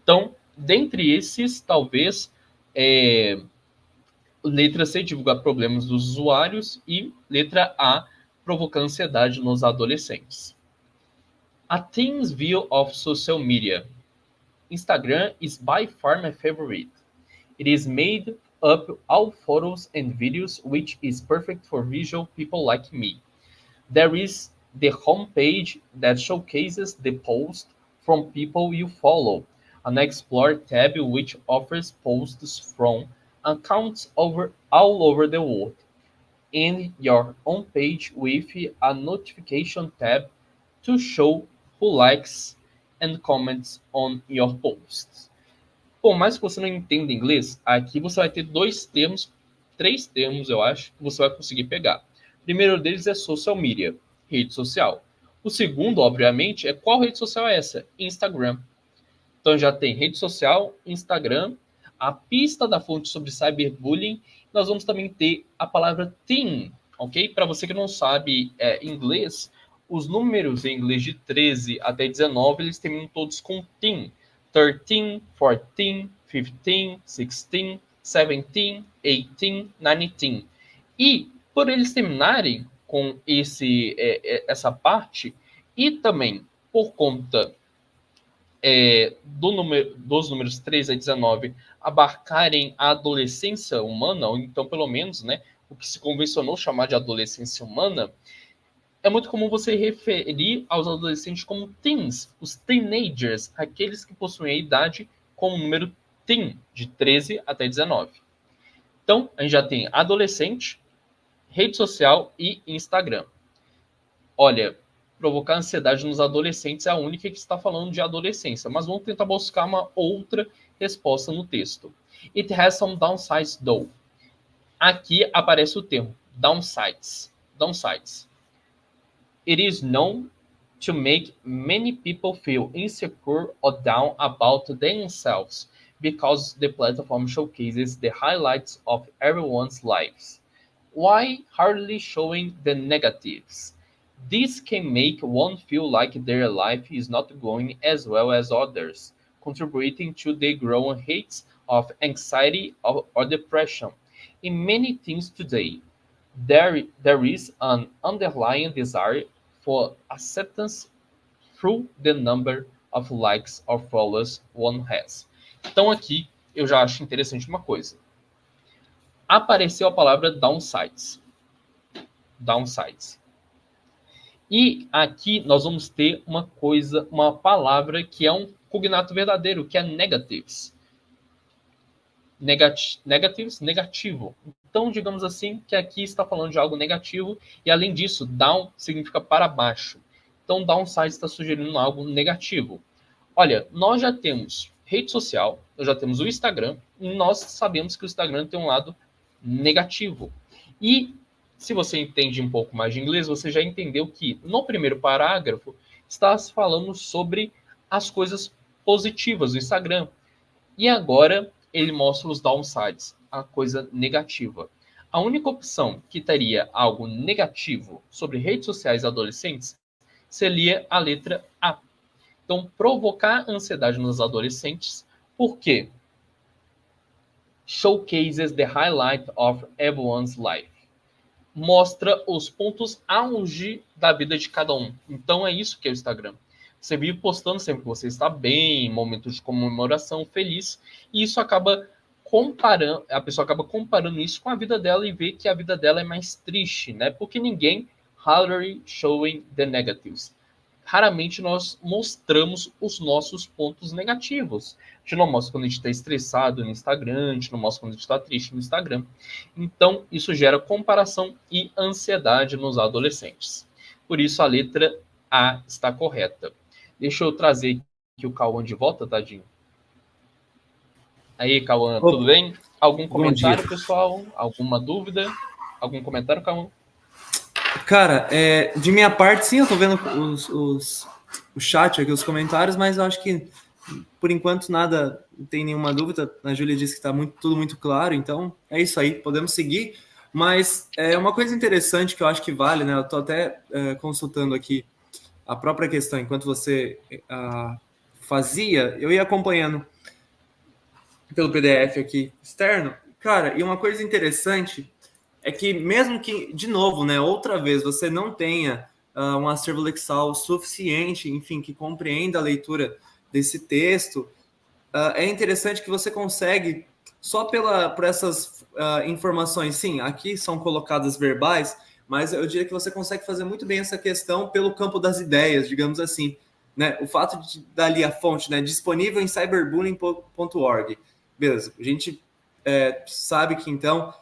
[SPEAKER 1] Então, dentre esses, talvez, letra C, divulgar problemas dos usuários, e letra A, provocar ansiedade nos adolescentes. A teen's view of social media. Instagram is by far my favorite. It is made up all photos and videos, which is perfect for visual people like me. There is the homepage that showcases the posts from people you follow, an Explore tab which offers posts from accounts all over the world, and your own page with a notification tab to show who likes and comments on your posts. Por mais que você não entenda inglês, aqui você vai ter três termos, eu acho, que você vai conseguir pegar. O primeiro deles é social media, rede social. O segundo, obviamente, é qual rede social é essa? Instagram. Então já tem rede social, Instagram, a pista da fonte sobre cyberbullying. Nós vamos também ter a palavra teen, ok? Para você que não sabe inglês, os números em inglês de 13 até 19, eles terminam todos com teen. 13, 14, 15, 16, 17, 18, 19. E por eles terminarem com essa parte, e também por conta dos números 13 a 19 abarcarem a adolescência humana, ou então pelo menos, né, o que se convencionou chamar de adolescência humana, é muito comum você referir aos adolescentes como teens, os teenagers, aqueles que possuem a idade com o número teen, de 13 até 19. Então, a gente já tem adolescente, rede social e Instagram. Olha, provocar ansiedade nos adolescentes é a única que está falando de adolescência, mas vamos tentar buscar uma outra resposta no texto. It has some downsides though. Aqui aparece o termo downsides. Downsides. It is known to make many people feel insecure or down about themselves because the platform showcases the highlights of everyone's lives, while hardly showing the negatives. This can make one feel like their life is not going as well as others, contributing to the growing rates of anxiety or depression. In many things today, there is an underlying desire for acceptance through the number of likes or followers one has. Então aqui eu já acho interessante uma coisa. Apareceu a palavra downsides. Downsides. E aqui nós vamos ter uma palavra que é um cognato verdadeiro, que é negatives. Negatives, negativo. Então, digamos assim, que aqui está falando de algo negativo, e além disso, down significa para baixo. Então, downside está sugerindo algo negativo. Olha, nós já temos rede social, nós já temos o Instagram, e nós sabemos que o Instagram tem um lado negativo. E se você entende um pouco mais de inglês, você já entendeu que no primeiro parágrafo está falando sobre as coisas positivas do Instagram. E agora ele mostra os downsides, a coisa negativa. A única opção que teria algo negativo sobre redes sociais adolescentes seria a letra A. Então, provocar ansiedade nos adolescentes, por quê? Showcases the highlight of everyone's life. Mostra os pontos auge da vida de cada um. Então, é isso que é o Instagram. Você vive postando sempre que você está bem, em momentos de comemoração, feliz, e isso acaba comparando, a pessoa acaba comparando isso com a vida dela e vê que a vida dela é mais triste, né? Porque ninguém hardly showing the negatives. raramente nós mostramos os nossos pontos negativos. A gente não mostra quando a gente está estressado no Instagram, a gente não mostra quando a gente está triste no Instagram. Então, isso gera comparação e ansiedade nos adolescentes. Por isso, a letra A está correta. Deixa eu trazer aqui o Cauã de volta, tadinho. Aí, Cauã, tudo bem? Algum comentário, pessoal? Alguma dúvida? Algum comentário, Cauã?
[SPEAKER 2] Cara, de minha parte, sim, eu tô vendo o chat aqui, os comentários, mas eu acho que, por enquanto, nada, não tem nenhuma dúvida. A Júlia disse que tá tudo muito claro, então é isso aí, podemos seguir. Mas uma coisa interessante que eu acho que vale, né? Eu tô até consultando aqui a própria questão, enquanto você fazia, eu ia acompanhando pelo PDF aqui externo. Cara, e uma coisa interessante é que mesmo que, de novo, né, outra vez, você não tenha um acervo lexal suficiente, enfim, que compreenda a leitura desse texto, é interessante que você consegue, só por essas informações, sim, aqui são colocadas verbais, mas eu diria que você consegue fazer muito bem essa questão pelo campo das ideias, digamos assim. Né? O fato de dar ali a fonte, né, disponível em cyberbullying.org. Beleza, a gente sabe que, então,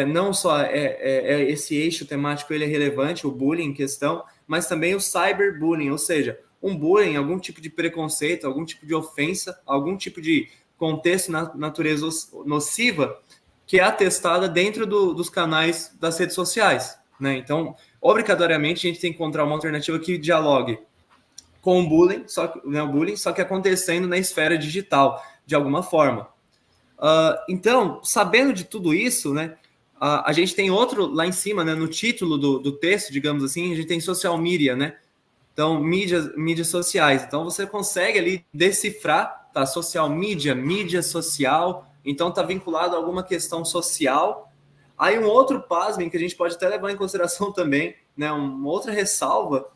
[SPEAKER 2] não só esse eixo temático ele é relevante, o bullying em questão, mas também o cyberbullying, ou seja, um bullying, algum tipo de preconceito, algum tipo de ofensa, algum tipo de contexto na natureza nociva que é atestada dentro dos canais das redes sociais. Né? Então, obrigatoriamente, a gente tem que encontrar uma alternativa que dialogue com o bullying, só que acontecendo na esfera digital, de alguma forma. Então, sabendo de tudo isso, né, a gente tem outro lá em cima, né, no título do texto, digamos assim, a gente tem social media, né? Então, mídias sociais. Então, você consegue ali decifrar, tá? Social media, mídia social. Então, tá vinculado a alguma questão social. Aí, um outro pasmem que a gente pode até levar em consideração também, né? Uma outra ressalva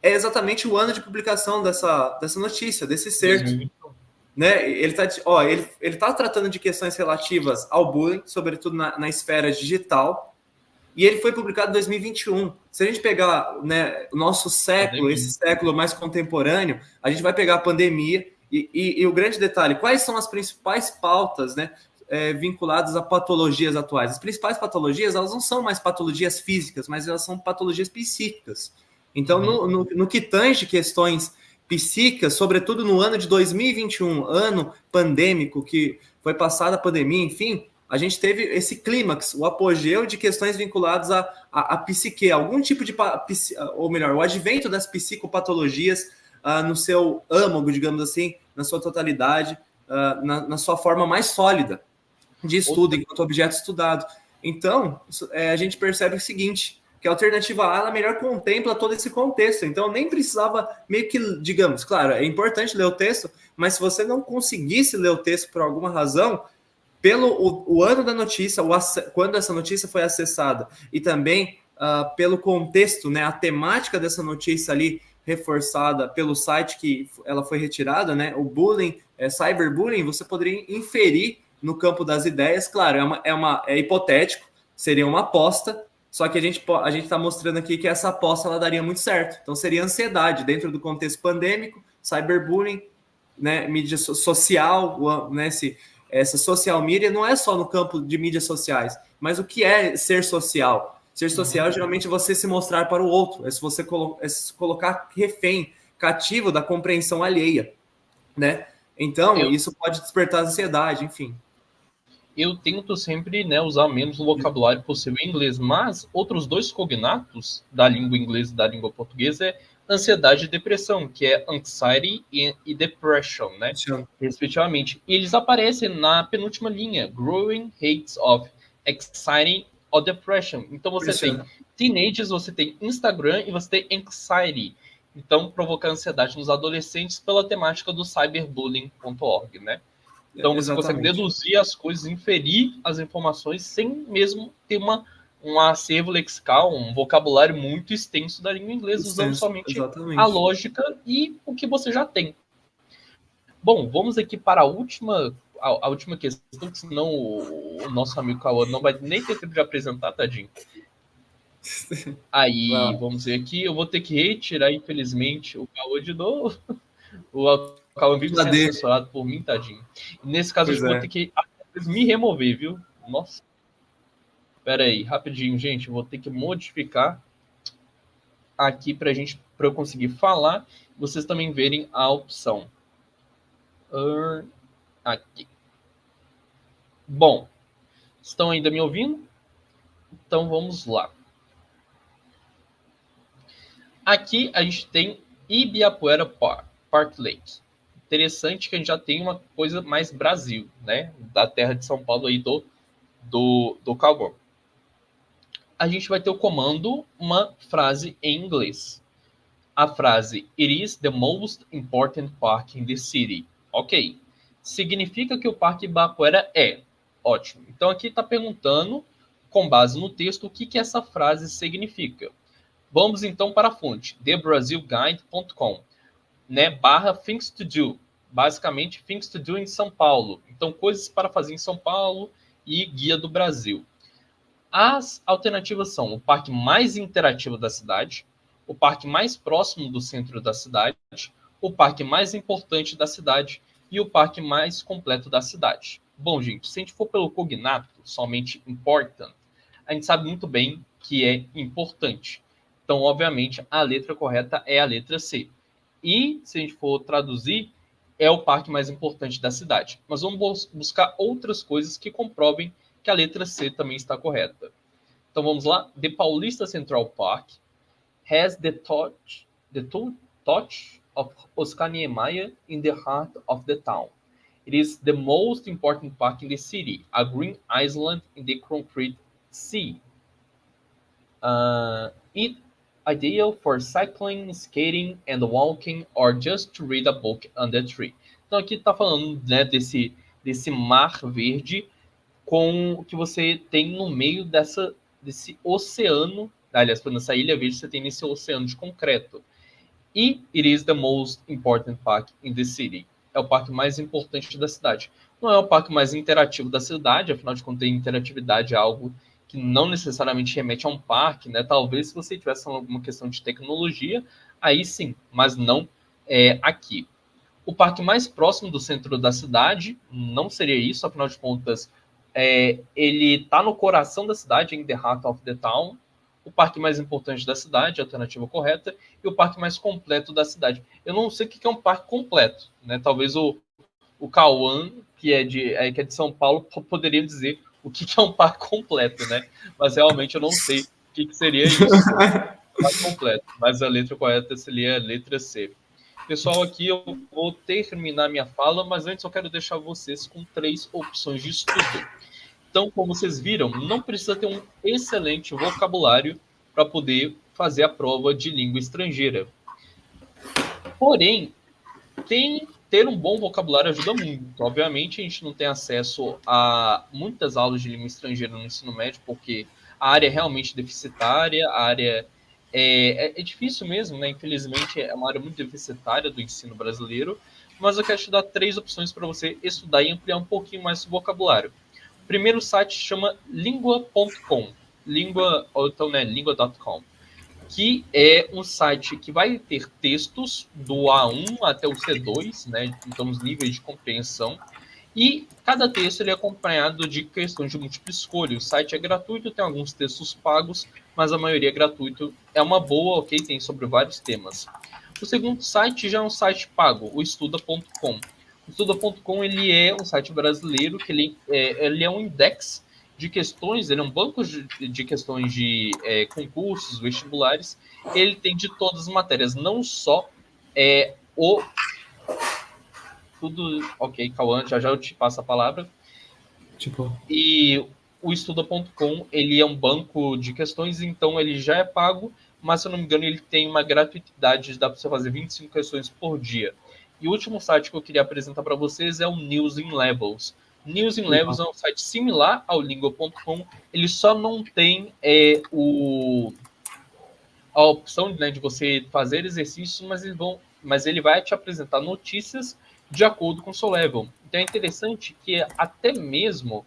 [SPEAKER 2] é exatamente o ano de publicação dessa notícia, desse certo. Né? Ele tá tratando de questões relativas ao bullying, sobretudo na esfera digital, e ele foi publicado em 2021. Se a gente pegar, né, o nosso século, esse século mais contemporâneo, a gente vai pegar a pandemia e o grande detalhe, quais são as principais pautas, né, vinculadas a patologias atuais? As principais patologias, elas não são mais patologias físicas, mas elas são patologias psíquicas. Então, no que tange questões psíquicas, sobretudo no ano de 2021, ano pandêmico, que foi passada a pandemia, enfim, a gente teve esse clímax, o apogeu de questões vinculadas à psique, algum tipo de, ou melhor, o advento das psicopatologias no seu âmago, digamos assim, na sua totalidade, na sua forma mais sólida de estudo, enquanto objeto estudado. Então, a gente percebe o seguinte, que a alternativa A, ela melhor contempla todo esse contexto. Então, nem precisava meio que, digamos, claro, é importante ler o texto, mas se você não conseguisse ler o texto por alguma razão, pelo o ano da notícia, quando essa notícia foi acessada, e também pelo contexto, né, a temática dessa notícia ali reforçada pelo site que ela foi retirada, né, o bullying, cyberbullying, você poderia inferir no campo das ideias, claro, é hipotético, seria uma aposta, só que a gente está mostrando aqui que essa aposta ela daria muito certo. Então seria ansiedade dentro do contexto pandêmico, cyberbullying, né, mídia social, né, essa social media não é só no campo de mídias sociais, mas o que é ser social? Ser social geralmente é você se mostrar para o outro, é você se colocar refém, cativo da compreensão alheia, né? Então, isso pode despertar ansiedade, enfim.
[SPEAKER 1] Eu tento sempre, né, usar menos o vocabulário possível em inglês, mas outros dois cognatos da língua inglesa e da língua portuguesa é ansiedade e depressão, que é anxiety e depression, né, respectivamente. E eles aparecem na penúltima linha, growing rates of anxiety or depression. Então você tem teenagers, você tem Instagram e você tem anxiety. Então provoca ansiedade nos adolescentes pela temática do cyberbullying.org, né? Então você consegue deduzir as coisas, inferir as informações sem mesmo ter um acervo lexical, um vocabulário muito extenso da língua inglesa, usando somente a lógica e o que você já tem. Bom, vamos aqui para a última questão, que senão o nosso amigo Cauã não vai nem ter tempo de apresentar, tadinho. Aí,
[SPEAKER 2] Não,
[SPEAKER 1] vamos ver aqui, eu vou ter que retirar, infelizmente, o Cauã de novo. O Cauã vive sendo
[SPEAKER 2] cadê?
[SPEAKER 1] censurado por mim, tadinho. E nesse caso, acho
[SPEAKER 2] Pois
[SPEAKER 1] que eu vou ter
[SPEAKER 2] é.
[SPEAKER 1] que me remover, viu? Nossa, pera aí, rapidinho, gente. Eu vou ter que modificar aqui para eu conseguir falar. Vocês também verem a opção. Aqui. Bom, estão ainda me ouvindo? Então vamos lá. Aqui a gente tem Ibirapuera Park Lake. Interessante que a gente já tem uma coisa mais Brasil, né? Da terra de São Paulo aí do Cowboy. A gente vai ter o comando, uma frase em inglês. A frase It is the most important park in the city. Ok. Significa que o Parque Ibirapuera é. Ótimo. Então aqui está perguntando, com base no texto, o que, que essa frase significa. Vamos então para a fonte, thebrasilguide.com, né, barra things to do. Basicamente, things to do em São Paulo. Então, coisas para fazer em São Paulo e guia do Brasil. As alternativas são o parque mais interativo da cidade, o parque mais próximo do centro da cidade, o parque mais importante da cidade e o parque mais completo da cidade. Bom, gente, se a gente for pelo cognato, somente important, a gente sabe muito bem que é importante. Então, obviamente, a letra correta é a letra C. E, se a gente for traduzir, é o parque mais importante da cidade. Mas vamos buscar outras coisas que comprovem que a letra C também está correta. Então vamos lá. The Paulista Central Park has the touch of Oscar Niemeyer in the heart of the town. It is the most important park in the city, a green island in the concrete sea. It ideal for cycling, skating and walking or just to read a book under a tree. Então aqui está falando, né, desse mar verde com que você tem no meio desse oceano, aliás, nessa ilha verde você tem nesse oceano de concreto. E it is the most important park in the city. É o parque mais importante da cidade. Não é o parque mais interativo da cidade, afinal de contas, interatividade é algo que não necessariamente remete a um parque, né? Talvez se você tivesse alguma questão de tecnologia, aí sim, mas não aqui. O parque mais próximo do centro da cidade não seria isso, afinal de contas, ele está no coração da cidade, em the heart of the town. O parque mais importante da cidade, a alternativa correta, e o parque mais completo da cidade. Eu não sei o que é um parque completo, né? Talvez o Cauã, que é de São Paulo, poderia dizer o que é um parque completo, né? Mas realmente eu não sei o que seria isso. Parque completo. Mas a letra correta seria a letra C. Pessoal, aqui eu vou terminar minha fala, mas antes eu quero deixar vocês com 3 opções de estudo. Então, como vocês viram, não precisa ter um excelente vocabulário para poder fazer a prova de língua estrangeira. Porém, ter um bom vocabulário ajuda muito. Obviamente, a gente não tem acesso a muitas aulas de língua estrangeira no ensino médio, porque a área é realmente deficitária, a área é difícil mesmo, né? Infelizmente, é uma área muito deficitária do ensino brasileiro, mas eu quero te dar 3 opções para você estudar e ampliar um pouquinho mais o vocabulário. O primeiro site chama lingua.com, ou então, né, lingua.com, que é um site que vai ter textos do A1 até o C2, né? Então, os níveis de compreensão. E cada texto ele é acompanhado de questões de múltipla escolha. O site é gratuito, tem alguns textos pagos, mas a maioria é gratuito. É uma boa, ok? Tem sobre vários temas. O segundo site já é um site pago, o estuda.com. O estuda.com ele é um site brasileiro que ele é um index de questões, ele é um banco de questões de concursos, vestibulares. Ele tem de todas as matérias, não só o tudo. Ok, Cauã, já eu te passo a palavra.
[SPEAKER 2] Tipo,
[SPEAKER 1] E o estuda.com, ele é um banco de questões, então ele já é pago, mas se eu não me engano ele tem uma gratuidade, dá para você fazer 25 questões por dia. E o último site que eu queria apresentar para vocês é o News in Levels. News in Levels é um site similar ao lingua.com, ele só não tem a opção, né, de você fazer exercícios, mas ele vai te apresentar notícias de acordo com o seu level. Então é interessante que até mesmo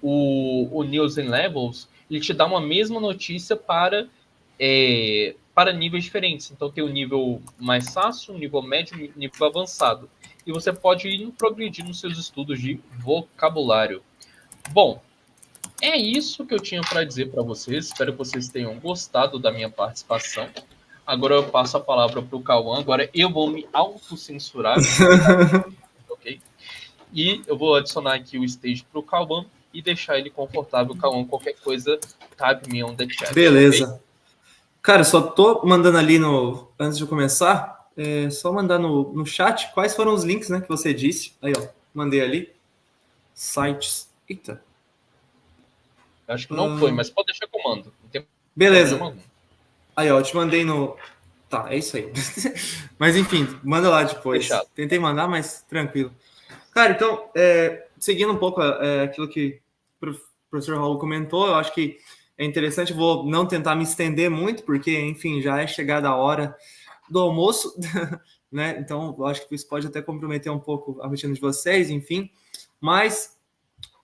[SPEAKER 1] o News and Levels ele te dá uma mesma notícia para níveis diferentes. Então tem o nível mais fácil, o nível médio e o nível avançado. E você pode ir progredir nos seus estudos de vocabulário. Bom, é isso que eu tinha para dizer para vocês. Espero que vocês tenham gostado da minha participação. Agora eu passo a palavra para o Cauã. Agora eu vou me autocensurar, ok? E eu vou adicionar aqui o stage para o Cauã e deixar ele confortável. Cauã, qualquer coisa, type me on the chat.
[SPEAKER 2] Beleza.
[SPEAKER 1] Okay?
[SPEAKER 2] Cara, só tô mandando ali antes de começar, só mandar no chat quais foram os links, né, que você disse. Aí, ó, mandei ali. Sites. Eita.
[SPEAKER 1] Acho que não foi, mas pode deixar comando. Não tem
[SPEAKER 2] Beleza.
[SPEAKER 1] problema algum.
[SPEAKER 2] Aí, ó, eu te mandei no... Tá, é isso aí. Mas, enfim, manda lá depois.
[SPEAKER 1] Fechado.
[SPEAKER 2] Tentei mandar, mas tranquilo. Cara, então, seguindo um pouco aquilo que o professor Raul comentou, eu acho que é interessante, vou não tentar me estender muito, porque, enfim, já é chegada a hora do almoço, né? Então, eu acho que isso pode até comprometer um pouco a rotina de vocês, enfim. Mas,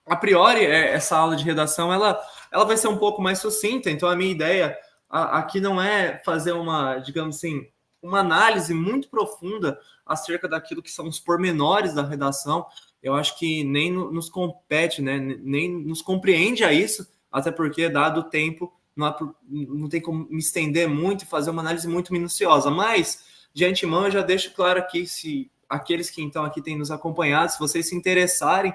[SPEAKER 2] a priori, essa aula de redação, ela vai ser um pouco mais sucinta. Então, a minha ideia aqui não é fazer uma, digamos assim, uma análise muito profunda acerca daquilo que são os pormenores da redação. Eu acho que nem nos compete, né? Nem nos compreende a isso, até porque, dado o tempo, não tem como me estender muito e fazer uma análise muito minuciosa. Mas, de antemão, eu já deixo claro aqui, se aqueles que então aqui têm nos acompanhado, se vocês se interessarem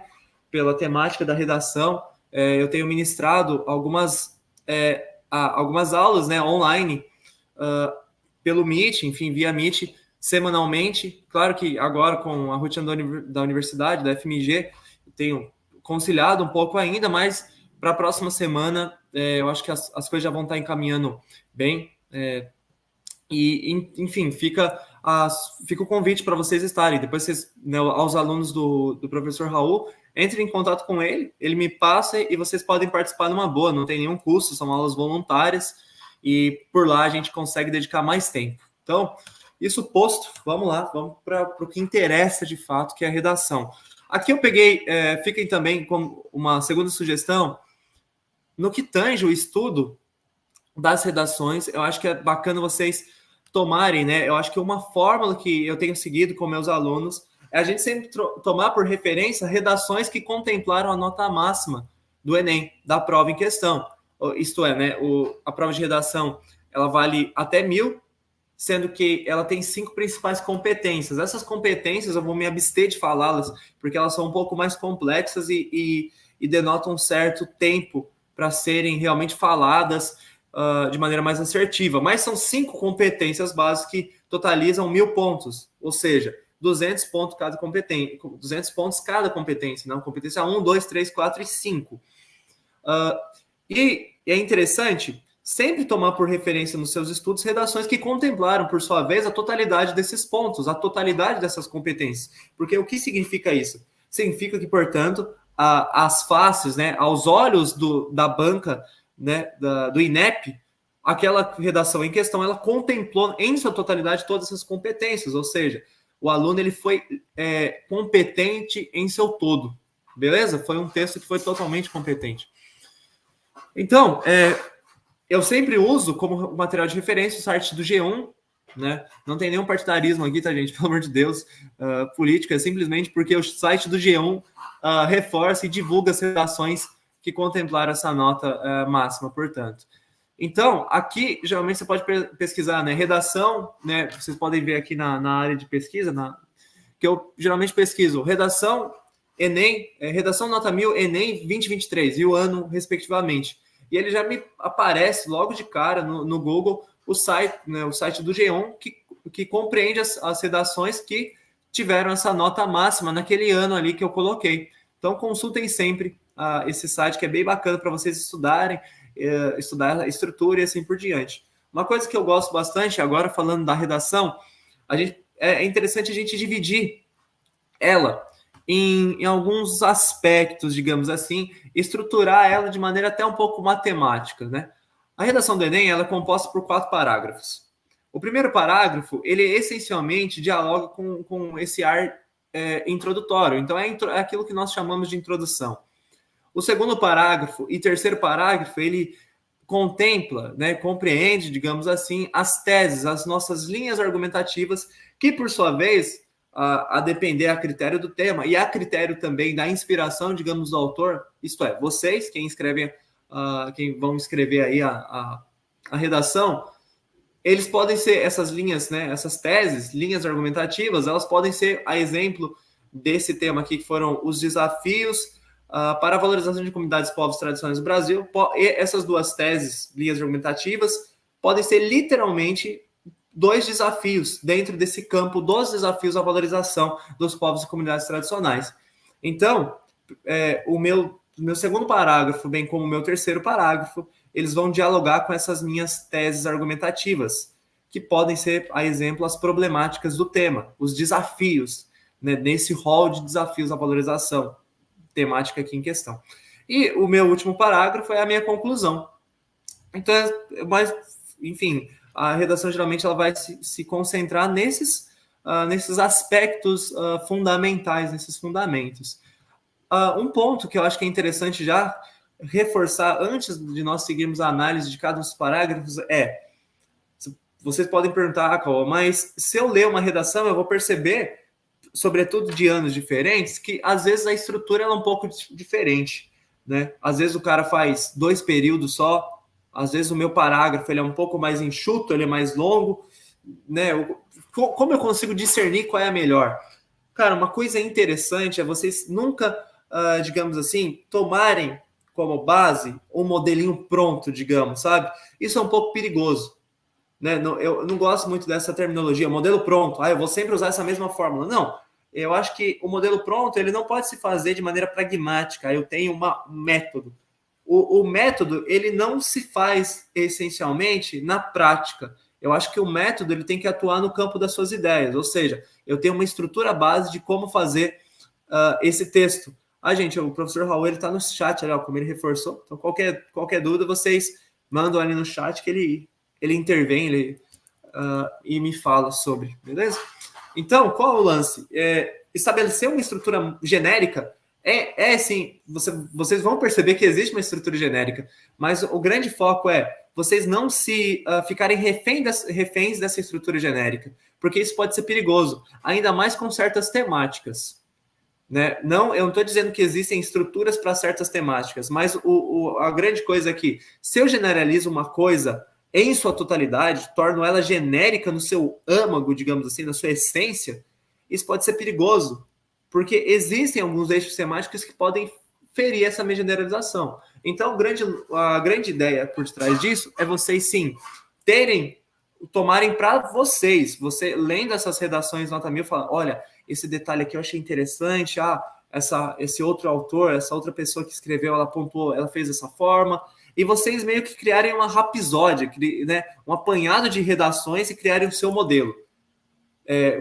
[SPEAKER 2] pela temática da redação, eu tenho ministrado algumas aulas, né, online, pelo Meet, enfim, via Meet, semanalmente. Claro que agora, com a rotina da universidade, da FMG, tenho conciliado um pouco ainda, mas para a próxima semana, eu acho que as coisas já vão estar encaminhando bem. Enfim, fica o convite para vocês estarem. Depois, né, aos alunos do professor Raul, entrem em contato com ele me passa e vocês podem participar numa boa, não tem nenhum custo, são aulas voluntárias e por lá a gente consegue dedicar mais tempo. Então, isso posto, vamos lá, vamos para o que interessa de fato, que é a redação. Aqui eu peguei, fiquem também com uma segunda sugestão, no que tange o estudo das redações, eu acho que é bacana vocês tomarem, né? Eu acho que uma fórmula que eu tenho seguido com meus alunos é a gente sempre tomar por referência redações que contemplaram a nota máxima do Enem, da prova em questão. Isto é, né? A prova de redação, ela vale até 1.000, sendo que ela tem 5 principais competências. Essas competências eu vou me abster de falá-las, porque elas são um pouco mais complexas e denotam um certo tempo para serem realmente faladas de maneira mais assertiva. Mas são 5 competências básicas que totalizam 1.000 pontos, ou seja, 200 pontos cada competência, 200 pontos cada competência, não? Competência 1, 2, 3, 4 e 5. E é interessante sempre tomar por referência nos seus estudos redações que contemplaram, por sua vez, a totalidade desses pontos, a totalidade dessas competências. Porque o que significa isso? Significa que, portanto, as faces, né, aos olhos da banca, né, do INEP, aquela redação em questão, ela contemplou em sua totalidade todas essas competências, ou seja, o aluno ele foi competente em seu todo, beleza? Foi um texto que foi totalmente competente. Então, eu sempre uso como material de referência o site do G1, né? Não tem nenhum partidarismo aqui, tá, gente? Pelo amor de Deus. Política é simplesmente porque o site do G1 reforça e divulga as redações que contemplaram essa nota máxima, portanto. Então, aqui, geralmente, você pode pesquisar, né? Redação, né? Vocês podem ver aqui na área de pesquisa, que eu geralmente pesquiso redação, Enem, redação nota 1.000, Enem 2023, e o ano, respectivamente. E ele já me aparece logo de cara no Google o site, né, o site do G1 que compreende as redações que tiveram essa nota máxima naquele ano ali que eu coloquei. Então consultem sempre esse site, que é bem bacana para vocês estudarem, estudar a estrutura e assim por diante. Uma coisa que eu gosto bastante, agora falando da redação, é interessante a gente dividir ela em alguns aspectos, digamos assim, estruturar ela de maneira até um pouco matemática, né? A redação do Enem ela é composta por 4 parágrafos. O primeiro parágrafo, ele essencialmente dialoga com esse ar introdutório. Então, é aquilo que nós chamamos de introdução. O segundo parágrafo e terceiro parágrafo, ele contempla, né, compreende, digamos assim, as teses, as nossas linhas argumentativas, que, por sua vez, a depender a critério do tema e a critério também da inspiração, digamos, do autor, isto é, vocês, quem escrevem, quem vão escrever aí a redação, eles podem ser essas linhas, né, essas teses, linhas argumentativas, elas podem ser a exemplo desse tema aqui, que foram os desafios para a valorização de comunidades, povos e tradições do Brasil. E essas duas teses, linhas argumentativas, podem ser literalmente dois desafios dentro desse campo dos desafios à valorização dos povos e comunidades tradicionais. Então, o meu segundo parágrafo, bem como o meu terceiro parágrafo, eles vão dialogar com essas minhas teses argumentativas, que podem ser, a exemplo, as problemáticas do tema, os desafios, né, nesse rol de desafios à valorização temática aqui em questão. E o meu último parágrafo é a minha conclusão. Então, mas, enfim, a redação geralmente ela vai se concentrar nesses aspectos fundamentais, nesses fundamentos. Um ponto que eu acho que é interessante já reforçar antes de nós seguirmos a análise de cada um dos parágrafos vocês podem perguntar, mas se eu ler uma redação, eu vou perceber, sobretudo de anos diferentes, que às vezes a estrutura é um pouco diferente, né? Às vezes o cara faz 2 períodos só, às vezes o meu parágrafo ele é um pouco mais enxuto, ele é mais longo, né? Como eu consigo discernir qual é a melhor? Cara, uma coisa interessante é vocês nunca, digamos assim, tomarem como base um modelinho pronto, digamos, sabe? Isso é um pouco perigoso, né? Eu não gosto muito dessa terminologia, modelo pronto. Eu vou sempre usar essa mesma fórmula. Não, eu acho que o modelo pronto ele não pode se fazer de maneira pragmática. Eu tenho um método. O método ele não se faz essencialmente na prática. Eu acho que o método ele tem que atuar no campo das suas ideias. Ou seja, eu tenho uma estrutura base de como fazer esse texto. Gente, o professor Raul está no chat, ali, como ele reforçou. Então, qualquer dúvida, vocês mandam ali no chat que ele intervém e me fala sobre, beleza? Então, qual é o lance? Estabelecer uma estrutura genérica sim, vocês vão perceber que existe uma estrutura genérica, mas o grande foco vocês não se ficarem reféns dessa estrutura genérica, porque isso pode ser perigoso, ainda mais com certas temáticas. Né? Eu não estou dizendo que existem estruturas para certas temáticas, mas a grande coisa é que se eu generalizo uma coisa em sua totalidade, torno ela genérica no seu âmago, digamos assim, na sua essência, isso pode ser perigoso, porque existem alguns eixos temáticos que podem ferir essa minha generalização. Então, a grande ideia por trás disso é vocês, sim, tomarem para vocês, você lendo essas redações nota 1000, fala, olha, esse detalhe aqui eu achei interessante, esse outro autor, essa outra pessoa que escreveu, ela pontuou, ela fez dessa forma, e vocês meio que criarem uma rapisódia, né, um apanhado de redações e criarem o seu modelo.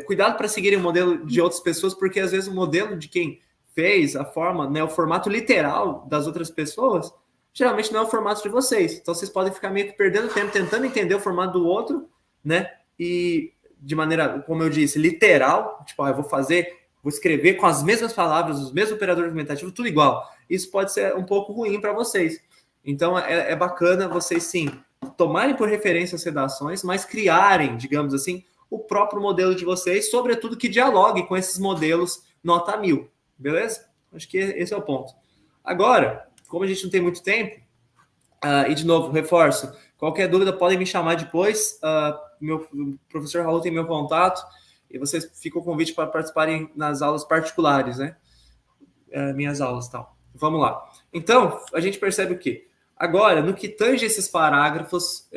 [SPEAKER 2] Cuidado para seguirem o modelo de outras pessoas, porque às vezes o modelo de quem fez a forma, né, o formato literal das outras pessoas, geralmente não é o formato de vocês. Então vocês podem ficar meio que perdendo tempo tentando entender o formato do outro, né? E de maneira, como eu disse, literal, tipo, eu vou escrever com as mesmas palavras, os mesmos operadores argumentativos, tudo igual. Isso pode ser um pouco ruim para vocês. Então é bacana vocês sim tomarem por referência as redações, mas criarem, digamos assim, o próprio modelo de vocês, sobretudo que dialogue com esses modelos nota 1000, beleza? Acho que esse é o ponto. Agora, como a gente não tem muito tempo, e de novo, reforço, qualquer dúvida podem me chamar depois, meu professor Raul tem meu contato, e vocês ficam o convite para participarem nas aulas particulares, né? Minhas aulas e tal. Vamos lá. Então, a gente percebe o quê? Agora, no que tange esses parágrafos,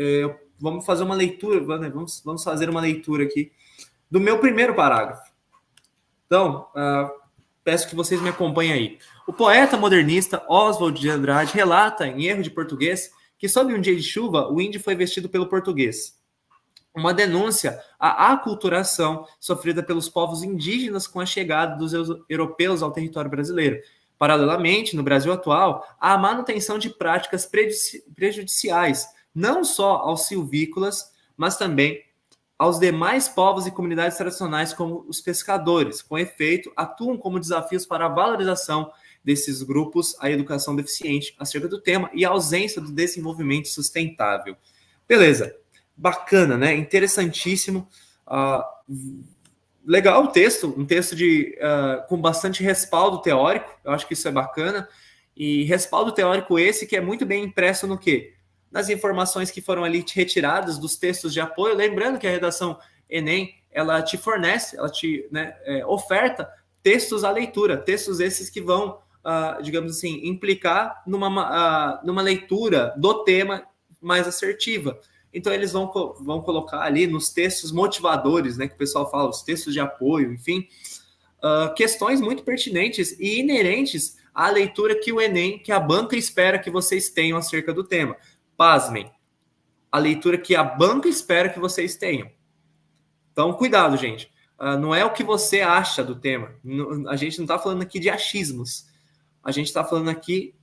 [SPEAKER 2] vamos fazer uma leitura, né? Vamos fazer uma leitura aqui do meu primeiro parágrafo. Então, peço que vocês me acompanhem aí. O poeta modernista Oswald de Andrade relata, em Erro de Português, que sob um dia de chuva, o índio foi vestido pelo português. Uma denúncia à aculturação sofrida pelos povos indígenas com a chegada dos europeus ao território brasileiro. Paralelamente, no Brasil atual, há a manutenção de práticas prejudiciais, não só aos silvícolas, mas também aos demais povos e comunidades tradicionais, como os pescadores. Com efeito, atuam como desafios para a valorização desses grupos a educação deficiente acerca do tema e a ausência do desenvolvimento sustentável. Beleza, bacana, né? Interessantíssimo. Legal o texto, um texto com bastante respaldo teórico, eu acho que isso é bacana. E respaldo teórico esse que é muito bem impresso no quê? Nas informações que foram ali retiradas dos textos de apoio. Lembrando que a redação Enem, ela te fornece, ela te oferta textos à leitura, textos esses que vão, digamos assim, implicar numa leitura do tema mais assertiva. Então, eles vão colocar ali nos textos motivadores, né, que o pessoal fala, os textos de apoio, enfim, questões muito pertinentes e inerentes à leitura que o Enem, que a banca espera que vocês tenham acerca do tema. Pasmem, a leitura que a banca espera que vocês tenham. Então, cuidado, gente. Não é o que você acha do tema. A gente não está falando aqui de achismos. A gente está falando aqui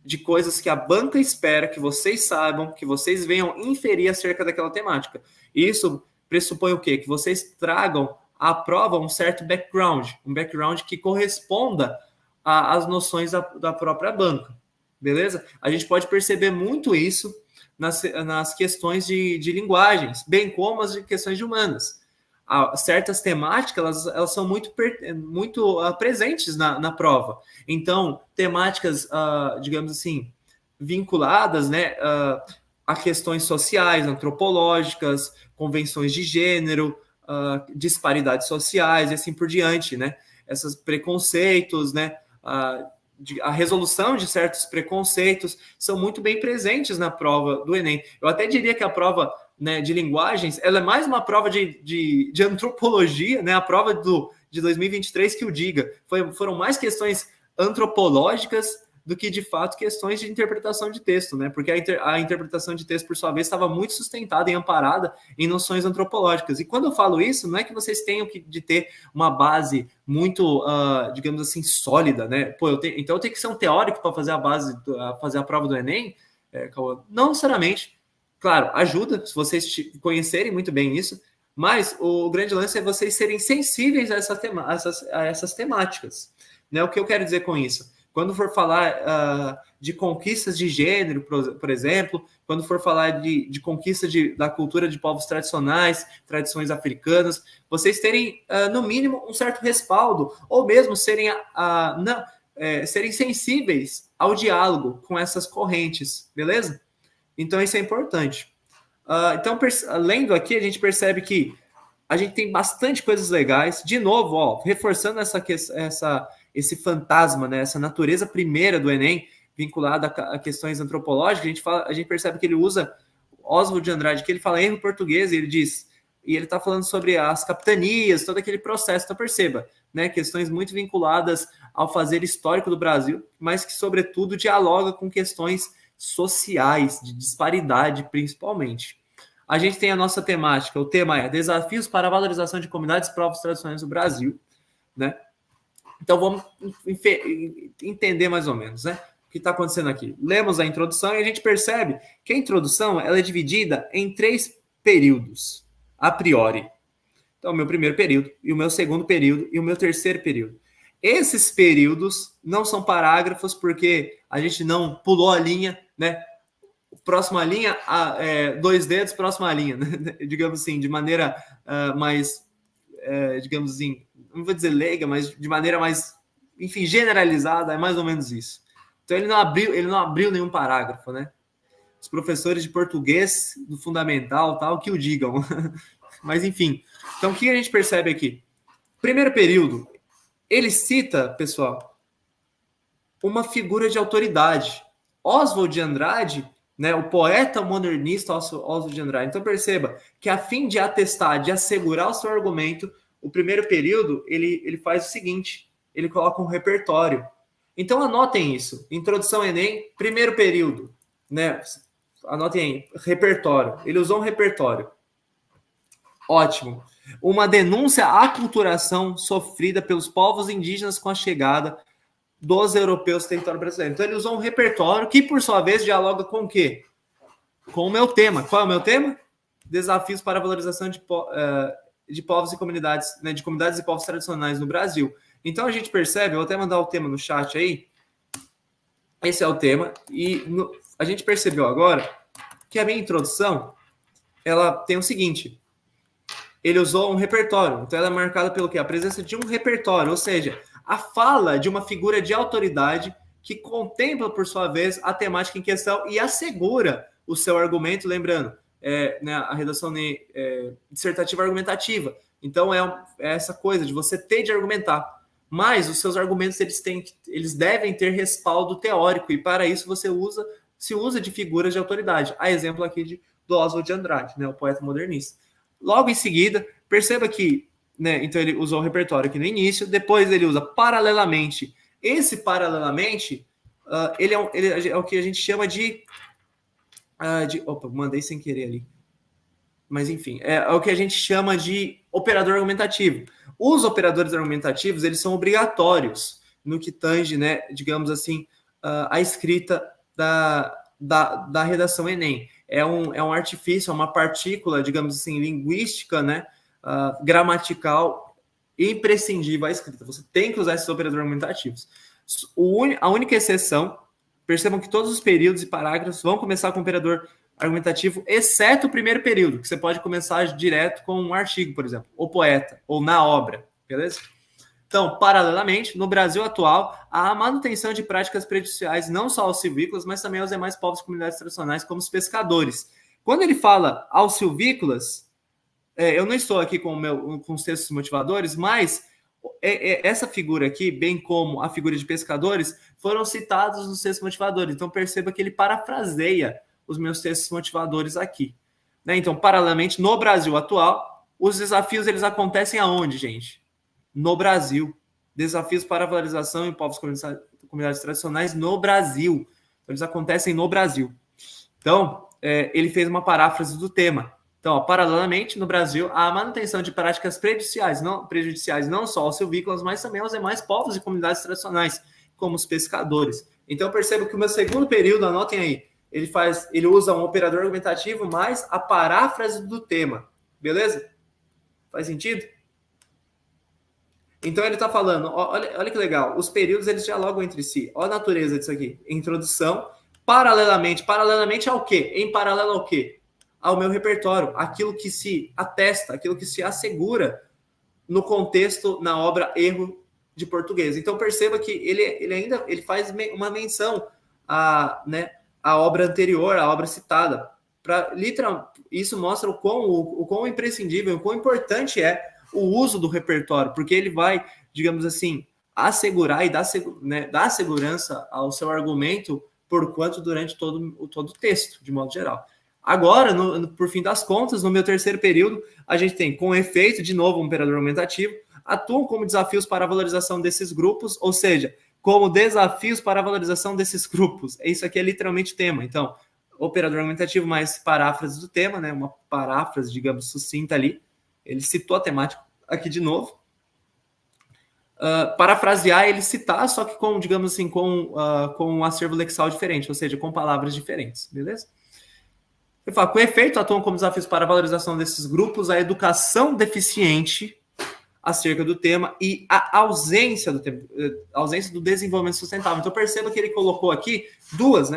[SPEAKER 2] de coisas que a banca espera que vocês saibam, que vocês venham inferir acerca daquela temática. E isso pressupõe o quê? Que vocês tragam à prova um certo background, um background que corresponda às noções da própria banca. Beleza? A gente pode perceber muito isso nas questões de linguagens, bem como as questões de humanas. Certas temáticas elas são muito presentes na prova. Então, temáticas, digamos assim, vinculadas, né, a questões sociais, antropológicas, convenções de gênero, disparidades sociais e assim por diante, né? Esses preconceitos, né? A resolução de certos preconceitos são muito bem presentes na prova do Enem. Eu até diria que a prova, né, de linguagens, ela é mais uma prova de antropologia, né, a prova de 2023 que o diga. Foram mais questões antropológicas do que, de fato, questões de interpretação de texto, né, porque a interpretação de texto, por sua vez, estava muito sustentada e amparada em noções antropológicas. E quando eu falo isso, não é que vocês tenham de ter uma base muito, digamos assim, sólida, né? Pô, então eu tenho que ser um teórico para fazer a prova do Enem? Não necessariamente. Claro, ajuda, se vocês conhecerem muito bem isso, mas o grande lance é vocês serem sensíveis a essas temáticas. Né? O que eu quero dizer com isso? Quando for falar de conquistas de gênero, por exemplo, quando for falar de conquista da cultura de povos tradicionais, tradições africanas, vocês terem, no mínimo, um certo respaldo, ou mesmo serem sensíveis ao diálogo com essas correntes, beleza? Então, isso é importante. Então, lendo aqui, a gente percebe que a gente tem bastante coisas legais. De novo, reforçando esse fantasma, né, essa natureza primeira do Enem, vinculada a questões antropológicas, a gente percebe que ele usa Oswald de Andrade, que ele fala erro português, e ele está falando sobre as capitanias, todo aquele processo. Então, perceba, né, questões muito vinculadas ao fazer histórico do Brasil, mas que, sobretudo, dialoga com questões sociais, de disparidade, principalmente. A gente tem a nossa temática, o tema é Desafios para a Valorização de Comunidades e Povos Tradicionais do Brasil, né? Então, vamos entender mais ou menos, né, o que está acontecendo aqui. Lemos a introdução e a gente percebe que a introdução ela é dividida em 3 períodos, a priori. Então, o meu primeiro período, e o meu segundo período, e o meu terceiro período. Esses períodos não são parágrafos, porque a gente não pulou a linha, né? Próxima linha, 2 dedos, próxima linha, né? Digamos assim, de maneira mais, digamos assim, não vou dizer leiga, mas de maneira mais, enfim, generalizada, é mais ou menos isso. Então, ele não abriu nenhum parágrafo, né? Os professores de português do fundamental, tal, que o digam. Mas, enfim. Então, o que a gente percebe aqui? Primeiro período, ele cita, pessoal, uma figura de autoridade. Oswald de Andrade, né, o poeta modernista Oswald de Andrade. Então, perceba que, a fim de atestar, de assegurar o seu argumento, o primeiro período, ele faz o seguinte, ele coloca um repertório. Então, anotem isso. Introdução Enem, primeiro período, né? Anotem aí, repertório. Ele usou um repertório. Ótimo. Uma denúncia à aculturação sofrida pelos povos indígenas com a chegada dos europeus no território brasileiro. Então, ele usou um repertório que, por sua vez, dialoga com o quê? Com o meu tema. Qual é o meu tema? Desafios para a valorização de povos e comunidades, né, de comunidades e povos tradicionais no Brasil. Então, a gente percebe, eu vou até mandar o tema no chat aí, Esse é o tema. E a gente percebeu agora que a minha introdução, ela tem o seguinte: ele usou um repertório. Então ela é marcada pelo quê? A presença de um repertório, ou seja, a fala de uma figura de autoridade que contempla, por sua vez, a temática em questão e assegura o seu argumento, lembrando, né, a redação dissertativa argumentativa. Então é essa coisa de você ter de argumentar, mas os seus argumentos eles devem ter respaldo teórico, e para isso se usa de figuras de autoridade. A exemplo aqui do Oswald de Andrade, né, o poeta modernista. Logo em seguida, perceba que, né, então ele usou o repertório aqui no início, depois ele usa paralelamente. Esse paralelamente, ele é o que a gente chama opa, mandei sem querer ali. Mas enfim, é o que a gente chama de operador argumentativo. Os operadores argumentativos, eles são obrigatórios no que tange, né, digamos assim, a escrita da redação Enem. É um artifício, é uma partícula, digamos assim, linguística, né, gramatical, imprescindível à escrita. Você tem que usar esses operadores argumentativos. A única exceção, percebam que todos os períodos e parágrafos vão começar com operador argumentativo, exceto o primeiro período, que você pode começar direto com um artigo, por exemplo, ou poeta, ou na obra, beleza? Então, paralelamente, no Brasil atual, há a manutenção de práticas prejudiciais não só aos silvícolas, mas também aos demais povos e comunidades tradicionais, como os pescadores. Quando ele fala aos silvícolas, eu não estou aqui com os textos motivadores, mas essa figura aqui, bem como a figura de pescadores, foram citados nos textos motivadores. Então, perceba que ele parafraseia os meus textos motivadores aqui. Né? Então, paralelamente, no Brasil atual, os desafios eles acontecem aonde, gente? No Brasil. Desafios para a valorização em povos e comunidades tradicionais no Brasil. Eles acontecem no Brasil. Então, ele fez uma paráfrase do tema. Então, paralelamente, no Brasil, há a manutenção de práticas prejudiciais não só aos silvícolas, mas também aos demais povos e comunidades tradicionais, como os pescadores. Então, percebo que o meu segundo período, anotem aí, ele usa um operador argumentativo mais a paráfrase do tema. Beleza? Faz sentido? Então ele está falando, olha que legal, os períodos eles dialogam entre si. Olha a natureza disso aqui. Introdução, paralelamente ao quê? Em paralelo ao quê? Ao meu repertório, aquilo que se atesta, aquilo que se assegura no contexto, na obra Erro de Português. Então perceba que ele faz uma menção a obra anterior, a obra citada. Isso mostra o quão imprescindível, o quão importante é o uso do repertório, porque ele vai, digamos assim, assegurar e dar segurança ao seu argumento durante todo o texto, de modo geral. Agora, por fim das contas, no meu terceiro período, a gente tem, com efeito, de novo, um operador aumentativo, atuam como desafios para a valorização desses grupos, ou seja, como desafios para a valorização desses grupos. Isso aqui é literalmente tema. Então, operador aumentativo mais paráfrase do tema, né? Uma paráfrase, digamos, sucinta ali. Ele citou a temática aqui de novo. Parafrasear, ele citar, só que com, digamos assim, com um acervo lexal diferente, ou seja, com palavras diferentes, beleza? Ele fala, com efeito, atuam como desafios para a valorização desses grupos, a educação deficiente acerca do tema e a ausência do desenvolvimento sustentável. Então, perceba que ele colocou aqui duas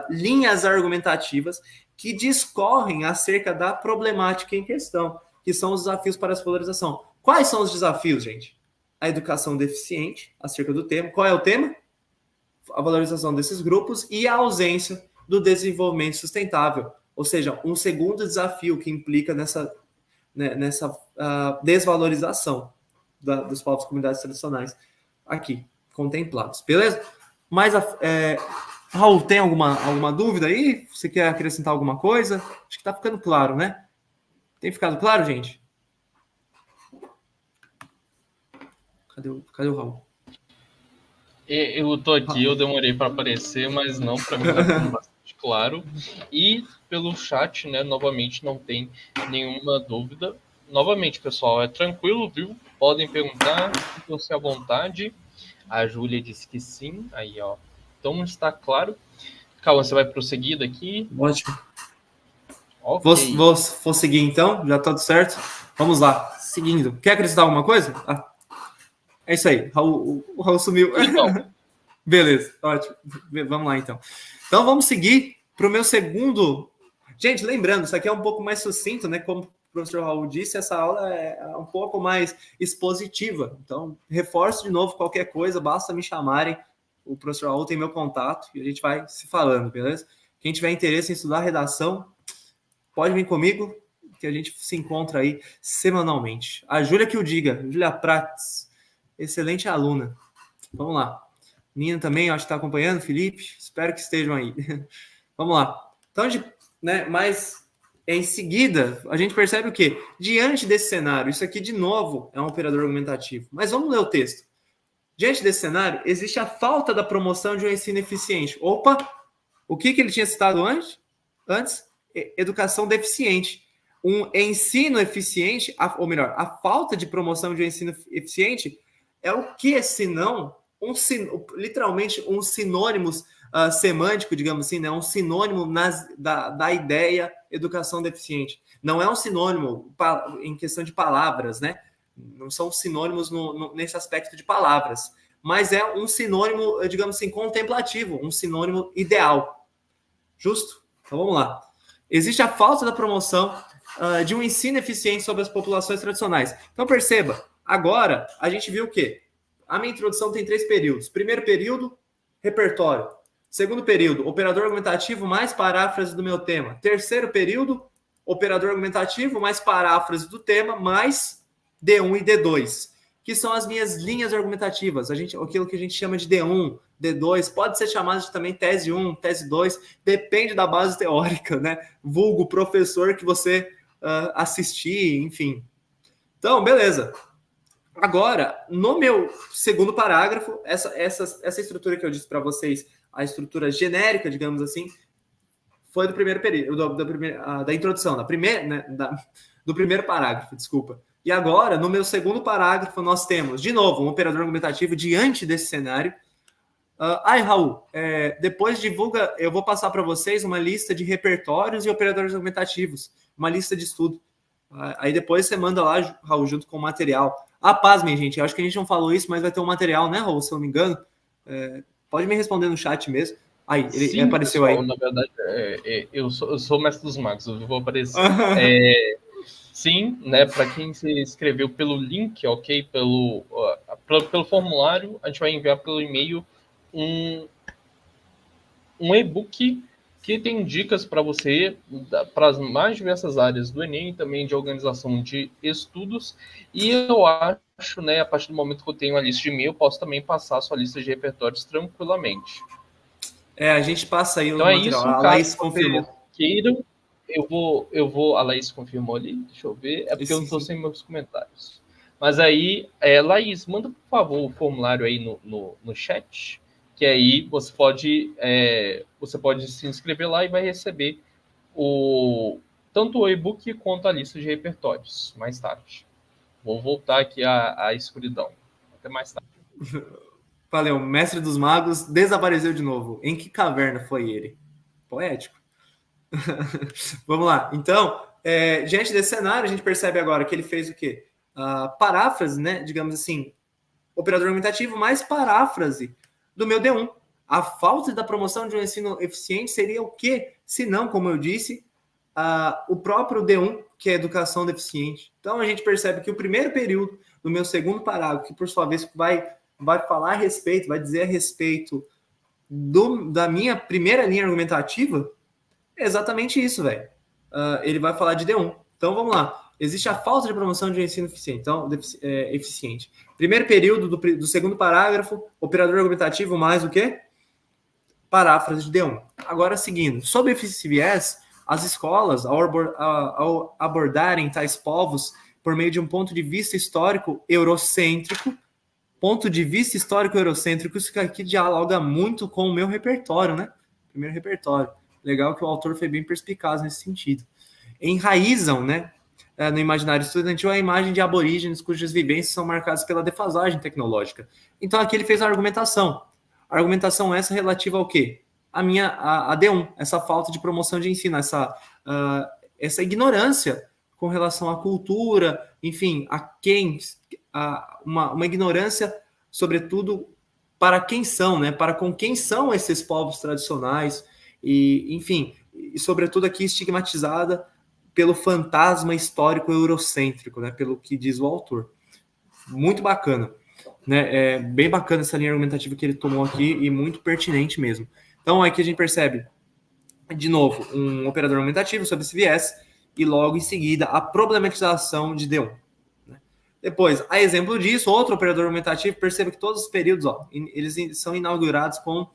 [SPEAKER 2] linhas argumentativas que discorrem acerca da problemática em questão, que são os desafios para a valorização. Quais são os desafios, gente? A educação deficiente acerca do tema. Qual é o tema? A valorização desses grupos e a ausência do desenvolvimento sustentável. Ou seja, um segundo desafio que implica nessa desvalorização dos povos e comunidades tradicionais aqui, contemplados. Beleza? Mas, Raul, tem alguma dúvida aí? Você quer acrescentar alguma coisa? Acho que está ficando claro, né? Tem ficado claro, gente? Cadê o Raul?
[SPEAKER 1] Eu tô aqui, eu demorei para aparecer, mas não, para mim tá ficando bastante claro. E pelo chat, né, novamente, não tem nenhuma dúvida. Novamente, pessoal, é tranquilo, viu? Podem perguntar, fiquem-se à vontade. A Júlia disse que sim, aí, ó. Então está claro. Calma, você vai prosseguir daqui?
[SPEAKER 2] Ótimo.
[SPEAKER 1] Okay.
[SPEAKER 2] Vou seguir então, já tá tudo certo. Vamos lá, seguindo. Quer acrescentar alguma coisa? É isso aí, o Raul sumiu.
[SPEAKER 1] Então,
[SPEAKER 2] Beleza, ótimo. Vamos lá, então. Então, vamos seguir para o meu segundo... Gente, lembrando, isso aqui é um pouco mais sucinto, né? Como o professor Raul disse, essa aula é um pouco mais expositiva. Então, reforço de novo qualquer coisa, basta me chamarem. O professor Raul tem meu contato e a gente vai se falando, beleza? Quem tiver interesse em estudar redação, pode vir comigo, que a gente se encontra aí semanalmente. A Júlia que o diga, Júlia Prates, excelente aluna. Vamos lá. Nina também, acho que está acompanhando, Felipe, espero que estejam aí. Vamos lá. Então, né, mas em seguida, a gente percebe o quê? Diante desse cenário, isso aqui de novo é um operador argumentativo. Mas vamos ler o texto. Diante desse cenário, existe a falta da promoção de um ensino eficiente. Opa! O que ele tinha citado antes? Educação deficiente. Um ensino eficiente, ou melhor, a falta de promoção de um ensino eficiente é o que, senão, literalmente um sinônimo semântico, digamos assim, né? Um sinônimo da ideia educação deficiente. Não é um sinônimo em questão de palavras, né? Não são sinônimos nesse aspecto de palavras, mas é um sinônimo, digamos assim, contemplativo, um sinônimo ideal. Justo? Então vamos lá. Existe a falta da promoção de um ensino eficiente sobre as populações tradicionais. Então perceba, agora a gente viu o quê? A minha introdução tem 3 períodos. Primeiro período, repertório. Segundo período, operador argumentativo mais paráfrase do meu tema. Terceiro período, operador argumentativo mais paráfrase do tema, mais D1 e D2, que são as minhas linhas argumentativas. Aquilo que a gente chama de D1, D2, pode ser chamado de também tese 1, tese 2, depende da base teórica, né? Vulgo professor que você assistir, enfim. Então, beleza. Agora, no meu segundo parágrafo, essa estrutura que eu disse para vocês, a estrutura genérica, digamos assim, foi do primeiro período, da introdução, do primeiro parágrafo, desculpa. E agora, no meu segundo parágrafo, nós temos, de novo, um operador argumentativo diante desse cenário. Raul, depois divulga, eu vou passar para vocês uma lista de repertórios e operadores argumentativos, uma lista de estudo. Aí depois você manda lá, Raul, junto com o material. Pasmem, gente, eu acho que a gente não falou isso, mas vai ter um material, né, Raul, se eu não me engano. Pode me responder no chat mesmo. Aí, ele Sim, apareceu pessoal,
[SPEAKER 1] aí. Na verdade, eu sou mestre dos magos, eu vou aparecer. Sim, né, para quem se inscreveu pelo link, ok, pelo formulário, a gente vai enviar pelo e-mail um e-book que tem dicas para você, para as mais diversas áreas do Enem, também de organização de estudos, e eu acho, né, a partir do momento que eu tenho a lista de e-mail, eu posso também passar a sua lista de repertórios tranquilamente.
[SPEAKER 2] A gente passa aí
[SPEAKER 1] então
[SPEAKER 2] o material.
[SPEAKER 1] A Laís confirmou. Queiram, eu vou, a Laís confirmou ali, deixa eu ver, é porque eu estou sem meus comentários. Mas aí, Laís, manda, por favor, o formulário aí no chat, que aí você pode se inscrever lá e vai receber tanto o e-book quanto a lista de repertórios mais tarde. Vou voltar aqui à escuridão. Até mais tarde.
[SPEAKER 2] Valeu, mestre dos magos desapareceu de novo. Em que caverna foi ele? Poético. Vamos lá. Então, diante desse cenário, a gente percebe agora que ele fez o quê? Paráfrase, né? Digamos assim, operador argumentativo mais paráfrase do meu D1. A falta da promoção de um ensino eficiente seria o quê? Se não, como eu disse, o próprio D1, que é educação deficiente. Então, a gente percebe que o primeiro período do meu segundo parágrafo, que por sua vez vai falar a respeito, vai dizer a respeito da minha primeira linha argumentativa, é exatamente isso, velho. Ele vai falar de D1. Então, vamos lá. Existe a falta de promoção de um ensino eficiente. Então, eficiente. Primeiro período do segundo parágrafo, operador argumentativo mais o quê? Paráfrase de D1. Agora, seguindo. Sob esse viés, as escolas, ao abordarem tais povos por meio de um ponto de vista histórico eurocêntrico, isso aqui dialoga muito com o meu repertório, né? Primeiro repertório. Legal que o autor foi bem perspicaz nesse sentido. Enraizam, né, no imaginário estudantil a imagem de aborígenes cujas vivências são marcadas pela defasagem tecnológica. Então aqui ele fez a argumentação. A argumentação essa relativa ao quê? A D1, essa falta de promoção de ensino, essa ignorância com relação à cultura, enfim, uma ignorância, sobretudo, para quem são, né? Para com quem são esses povos tradicionais e, enfim, e sobretudo aqui estigmatizada pelo fantasma histórico eurocêntrico, né? Pelo que diz o autor. Muito bacana, né? É bem bacana essa linha argumentativa que ele tomou aqui e muito pertinente mesmo. Então, aqui a gente percebe, de novo, um operador argumentativo sobre esse viés e logo em seguida a problematização de D1. Depois, a exemplo disso, outro operador argumentativo, perceba que todos os períodos, eles são inaugurados com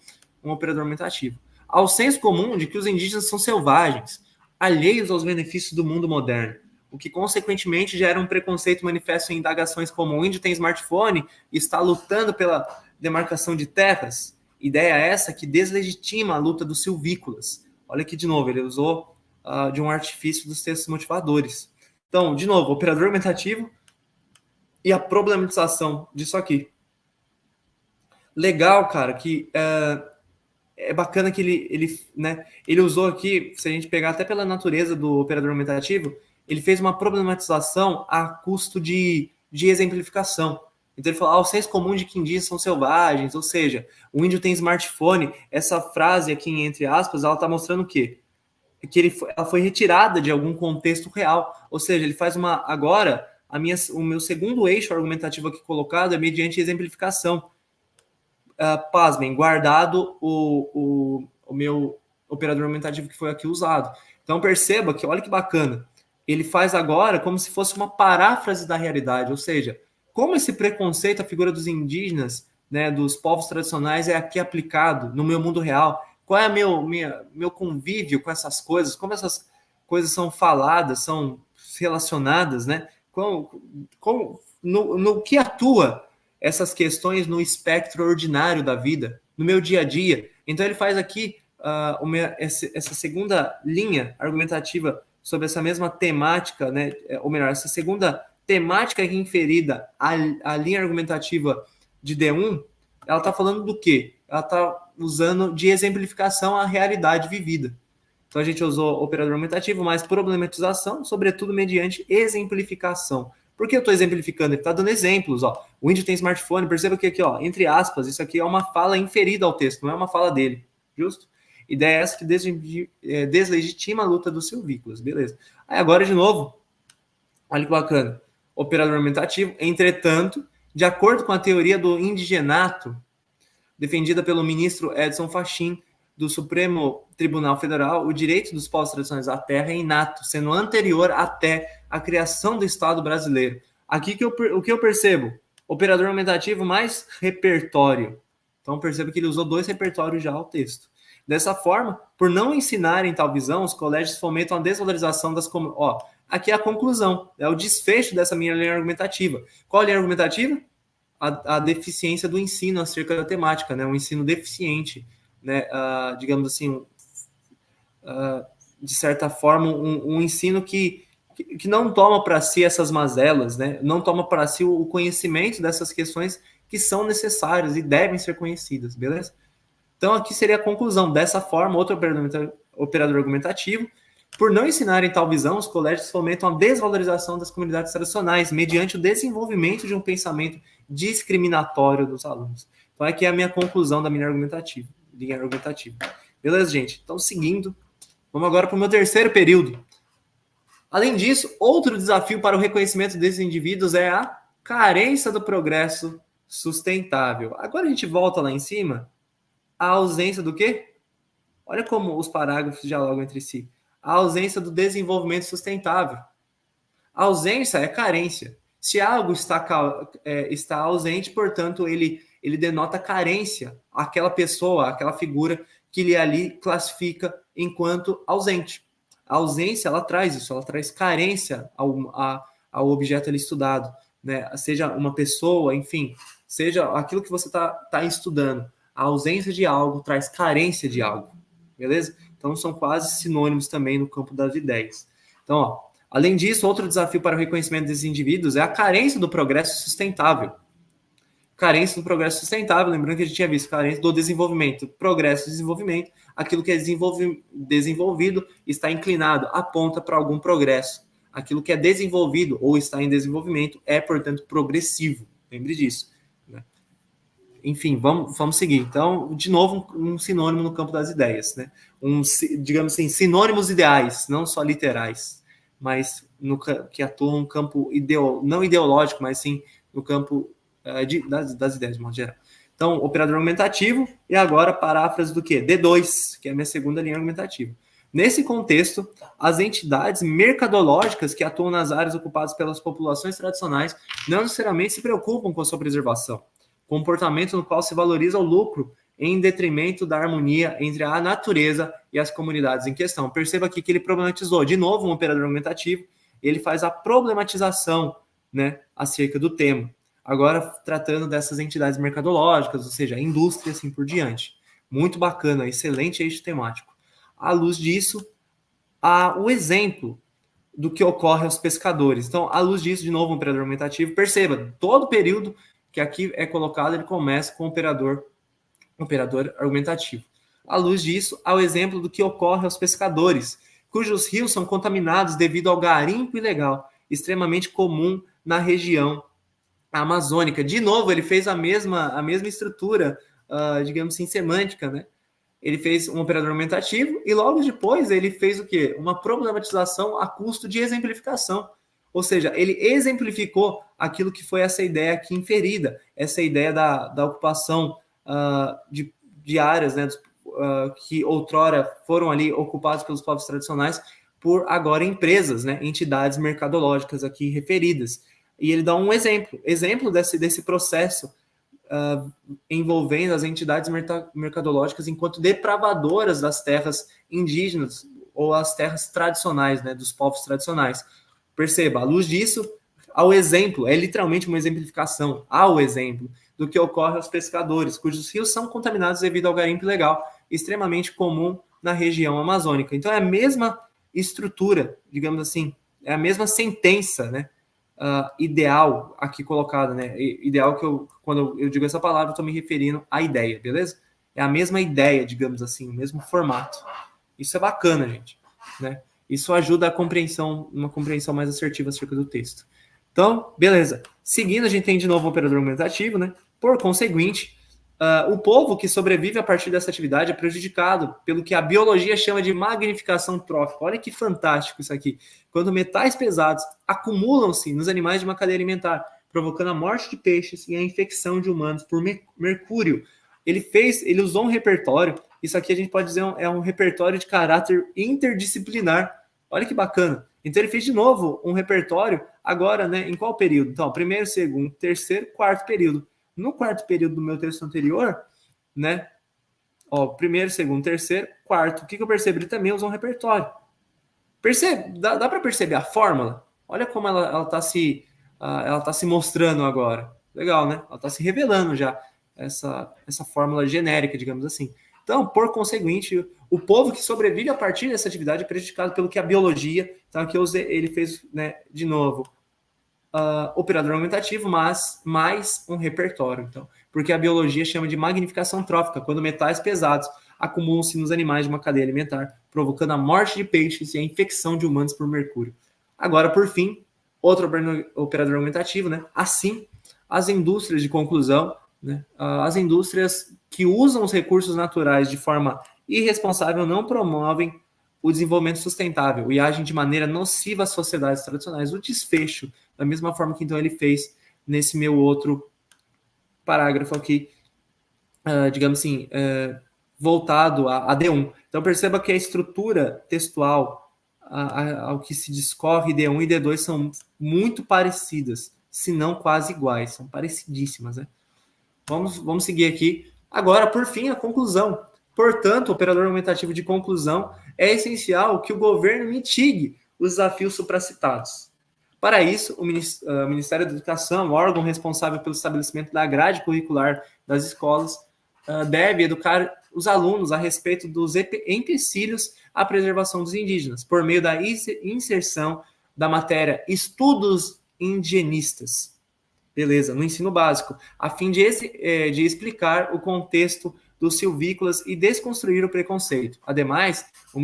[SPEAKER 2] um operador argumentativo. Ao senso comum de que os indígenas são selvagens, alheios aos benefícios do mundo moderno, o que consequentemente gera um preconceito manifesto em indagações como o índio tem smartphone e está lutando pela demarcação de terras, ideia essa que deslegitima a luta dos silvícolas. Olha aqui de novo, ele usou de um artifício dos textos motivadores. Então, de novo, operador argumentativo e a problematização disso aqui. Legal, cara, que é bacana que ele usou aqui, se a gente pegar até pela natureza do operador argumentativo, ele fez uma problematização a custo de exemplificação. Então ele falou, o senso comum de que indígenas são selvagens, ou seja, o índio tem smartphone. Essa frase aqui, entre aspas, ela está mostrando o quê? Que ela foi retirada de algum contexto real. Ou seja, ele faz uma... Agora, o meu segundo eixo argumentativo aqui colocado é mediante exemplificação. Pasmem, guardado o meu operador argumentativo que foi aqui usado. Então perceba que, olha que bacana, ele faz agora como se fosse uma paráfrase da realidade, ou seja, como esse preconceito à figura dos indígenas, né, dos povos tradicionais é aqui aplicado no meu mundo real. Qual é meu convívio com essas coisas, como essas coisas são faladas, são relacionadas, né? No que atua essas questões no espectro ordinário da vida, no meu dia a dia. Então ele faz aqui essa segunda linha argumentativa sobre essa mesma temática, né? Ou melhor, essa segunda temática aqui inferida à linha argumentativa de D1, ela está falando do quê? Ela está usando de exemplificação a realidade vivida. Então a gente usou operador argumentativo, mais problematização, sobretudo mediante exemplificação. Por que eu estou exemplificando? Ele está dando exemplos. O índio tem smartphone, perceba que aqui, entre aspas, isso aqui é uma fala inferida ao texto, não é uma fala dele. Justo? Ideia essa que deslegitima a luta dos silvícolas. Beleza. Aí agora, de novo, olha que bacana. Operador argumentativo, entretanto, de acordo com a teoria do indigenato, defendida pelo ministro Edson Fachin, do Supremo Tribunal Federal, o direito dos povos tradicionais à terra é inato, sendo anterior até a criação do Estado brasileiro. Aqui o que eu percebo? Operador argumentativo mais repertório. Então percebo que ele usou 2 repertórios já ao texto. Dessa forma, por não ensinarem tal visão, os colégios fomentam a desvalorização das comunidades. Aqui é a conclusão, é o desfecho dessa minha linha argumentativa. Qual a linha argumentativa? A deficiência do ensino acerca da temática, né? Um ensino deficiente, né? Digamos assim, de certa forma, um ensino que não toma para si essas mazelas, né? Não toma para si o conhecimento dessas questões que são necessárias e devem ser conhecidas, beleza? Então, aqui seria a conclusão. Dessa forma, outro operador argumentativo, por não ensinarem tal visão, os colégios fomentam a desvalorização das comunidades tradicionais, mediante o desenvolvimento de um pensamento discriminatório dos alunos. Então, aqui é a minha conclusão da minha linha argumentativa. Beleza, gente? Então, seguindo, vamos agora para o meu terceiro período. Além disso, outro desafio para o reconhecimento desses indivíduos é a carência do progresso sustentável. Agora a gente volta lá em cima. A ausência do quê? Olha como os parágrafos dialogam entre si. A ausência do desenvolvimento sustentável. A ausência é carência. Se algo está ausente, portanto, ele denota carência àquela pessoa, àquela figura que ele ali classifica enquanto ausente. A ausência, ela traz isso, ela traz carência ao objeto ali estudado, né? Seja uma pessoa, enfim, seja aquilo que você está estudando. A ausência de algo traz carência de algo, beleza? Então, são quase sinônimos também no campo das ideias. Então, além disso, outro desafio para o reconhecimento desses indivíduos é a carência do progresso sustentável. Carência do progresso sustentável, lembrando que a gente tinha visto carência do desenvolvimento. Progresso e desenvolvimento, aquilo que é desenvolvido está inclinado, aponta para algum progresso. Aquilo que é desenvolvido ou está em desenvolvimento é, portanto, progressivo. Lembre disso. enfim, vamos seguir. Então, de novo, um sinônimo no campo das ideias, né? Digamos assim, sinônimos ideais, não só literais, mas que atuam no campo não ideológico, mas sim no campo das ideias, de modo geral. Então, operador argumentativo, e agora paráfrase do quê? D2, que é a minha segunda linha argumentativa. Nesse contexto, as entidades mercadológicas que atuam nas áreas ocupadas pelas populações tradicionais não necessariamente se preocupam com a sua preservação, comportamento no qual se valoriza o lucro em detrimento da harmonia entre a natureza e as comunidades em questão. Perceba aqui que ele problematizou, de novo, um operador argumentativo, ele faz a problematização, né, acerca do tema. Agora, tratando dessas entidades mercadológicas, ou seja, indústria, assim por diante. Muito bacana, excelente eixo temático. À luz disso, há o exemplo do que ocorre aos pescadores. Então, à luz disso, de novo, um operador aumentativo, perceba, todo período que aqui é colocado, ele começa com operador argumentativo. À luz disso, há o exemplo do que ocorre aos pescadores, cujos rios são contaminados devido ao garimpo ilegal, extremamente comum na região amazônica. De novo, ele fez a mesma estrutura, digamos assim, semântica, né? Ele fez um operador aumentativo e logo depois ele fez o quê? Uma problematização a custo de exemplificação. Ou seja, ele exemplificou aquilo que foi essa ideia aqui inferida, essa ideia da ocupação de áreas, né, que outrora foram ali ocupadas pelos povos tradicionais, por agora empresas, né, entidades mercadológicas aqui referidas. E ele dá um exemplo desse processo envolvendo as entidades mercadológicas enquanto depravadoras das terras indígenas ou as terras tradicionais, né, dos povos tradicionais. Perceba, à luz disso, ao exemplo, é literalmente uma exemplificação, ao exemplo do que ocorre aos pescadores, cujos rios são contaminados devido ao garimpo ilegal, extremamente comum na região amazônica. Então é a mesma estrutura, digamos assim, é a mesma sentença, né, ideal aqui colocada, né? Ideal que quando eu digo essa palavra, eu estou me referindo à ideia, beleza? É a mesma ideia, digamos assim, o mesmo formato. Isso é bacana, gente, né? Isso ajuda uma compreensão mais assertiva acerca do texto. Então, beleza. Seguindo, a gente tem de novo o operador argumentativo, né? Por conseguinte, o povo que sobrevive a partir dessa atividade é prejudicado pelo que a biologia chama de magnificação trófica. Olha que fantástico isso aqui. Quando metais pesados acumulam-se nos animais de uma cadeia alimentar, provocando a morte de peixes e a infecção de humanos por mercúrio. Ele usou um repertório, isso aqui a gente pode dizer é um repertório de caráter interdisciplinar. Olha que bacana. Então ele fez de novo um repertório, agora, né, em qual período? Então, primeiro, segundo, terceiro, quarto período. No quarto período do meu texto anterior, né? Primeiro, segundo, terceiro, quarto. O que eu percebo? Ele também usa um repertório. Percebe? Dá para perceber a fórmula? Olha como ela tá se mostrando agora. Legal, né? Ela está se revelando já, essa fórmula genérica, digamos assim. Então, por conseguinte, o povo que sobrevive a partir dessa atividade é prejudicado pelo que a biologia, então aqui ele fez, né, de novo, operador aumentativo, mas mais um repertório. Então, porque a biologia chama de magnificação trófica, quando metais pesados acumulam-se nos animais de uma cadeia alimentar, provocando a morte de peixes e a infecção de humanos por mercúrio. Agora, por fim, outro operador aumentativo, né? Assim, as indústrias de conclusão, né? As indústrias que usam os recursos naturais de forma irresponsável não promovem o desenvolvimento sustentável e agem de maneira nociva às sociedades tradicionais. O desfecho, da mesma forma que então ele fez nesse meu outro parágrafo aqui, digamos assim, voltado a D1. Então perceba que a estrutura textual ao que se discorre D1 e D2 são muito parecidas, se não quase iguais, são parecidíssimas, né? Vamos seguir aqui. Agora, por fim, a conclusão. Portanto, o operador aumentativo de conclusão é essencial que o governo mitigue os desafios supracitados. Para isso, o Ministério da Educação, órgão responsável pelo estabelecimento da grade curricular das escolas, deve educar os alunos a respeito dos empecilhos à preservação dos indígenas, por meio da inserção da matéria Estudos Indigenistas. Beleza, no ensino básico, a fim de explicar o contexto dos silvícolas e desconstruir o preconceito. Ademais, o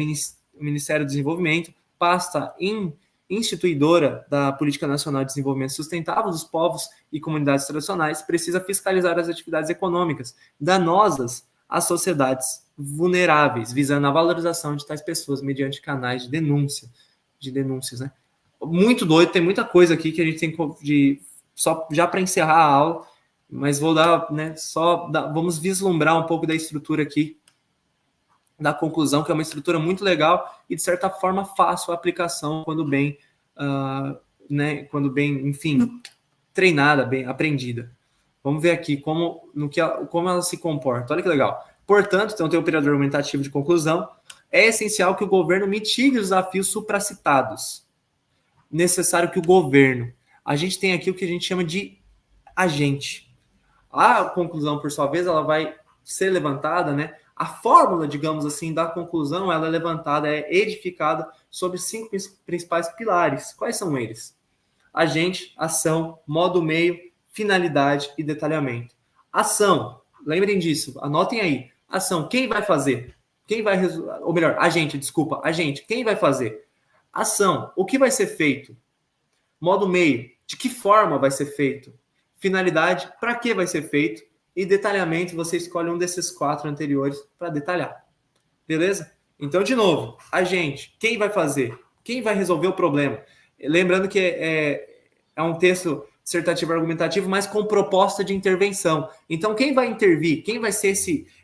[SPEAKER 2] Ministério do Desenvolvimento passa em instituidora da Política Nacional de Desenvolvimento Sustentável dos Povos e Comunidades Tradicionais, precisa fiscalizar as atividades econômicas danosas às sociedades vulneráveis, visando a valorização de tais pessoas mediante canais de denúncias, né? Muito doido, tem muita coisa aqui que a gente tem de só já para encerrar a aula, mas vou dar, né, vamos vislumbrar um pouco da estrutura aqui da conclusão, que é uma estrutura muito legal e de certa forma fácil a aplicação quando bem, enfim, treinada, bem aprendida. Vamos ver aqui como ela se comporta. Olha que legal. Portanto, então tem o operador argumentativo de conclusão. É essencial que o governo mitigue os desafios supracitados. Necessário que o governo... A gente tem aqui o que a gente chama de agente. A conclusão, por sua vez, ela vai ser levantada, né? A fórmula, digamos assim, da conclusão, ela é levantada, é edificada sobre 5 principais pilares. Quais são eles? Agente, ação, modo meio, finalidade e detalhamento. Ação, lembrem disso, anotem aí. Ação, quem vai fazer? Agente, quem vai fazer? Ação, o que vai ser feito? Modo meio, de que forma vai ser feito? Finalidade, para que vai ser feito? E detalhamento, você escolhe um desses 4 anteriores para detalhar. Beleza? Então, de novo, agente, quem vai fazer? Quem vai resolver o problema? Lembrando que é um texto dissertativo argumentativo, mas com proposta de intervenção. Então, quem vai intervir? Quem vai ser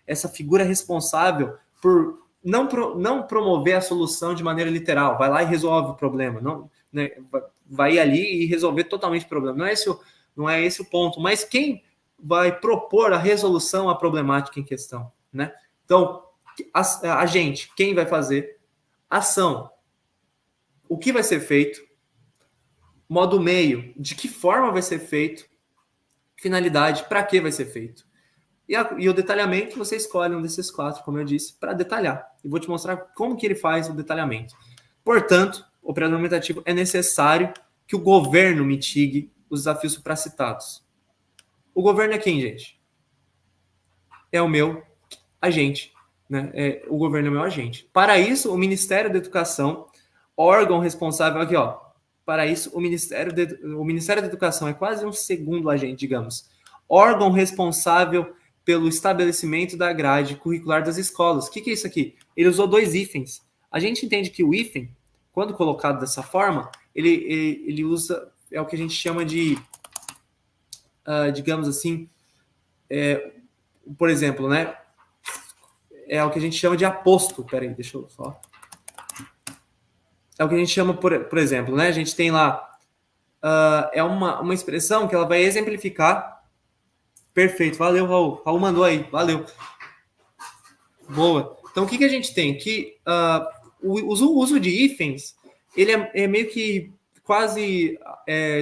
[SPEAKER 2] essa figura responsável por não promover a solução de maneira literal? Vai lá e resolve o problema. Não, né, vai ali e resolver totalmente o problema. Não é esse o ponto. Mas quem vai propor a resolução à problemática em questão, né? Então, agente, quem vai fazer? Ação, o que vai ser feito? Modo meio, de que forma vai ser feito? Finalidade, para que vai ser feito? E o detalhamento, você escolhe um desses 4, como eu disse, para detalhar. E vou te mostrar como que ele faz o detalhamento. Portanto, o operador argumentativo é necessário que o governo mitigue os desafios supracitados. O governo é quem, gente? É o meu agente, né? O governo é o meu agente. Para isso, o Ministério da Educação, órgão responsável aqui, ó. Para isso, o Ministério da Educação é quase um segundo agente, digamos. Órgão responsável pelo estabelecimento da grade curricular das escolas. O que é isso aqui? Ele usou 2 hífens. A gente entende que o hífen, quando colocado dessa forma, ele usa, é o que a gente chama de, digamos assim, por exemplo, né? É o que a gente chama de aposto. Peraí, deixa eu só... É o que a gente chama, por exemplo, né? A gente tem lá, é uma expressão que ela vai exemplificar. Perfeito, valeu, Raul. Raul mandou aí, valeu. Boa. Então, o que a gente tem? Que o uso de hífens, ele é meio que quase,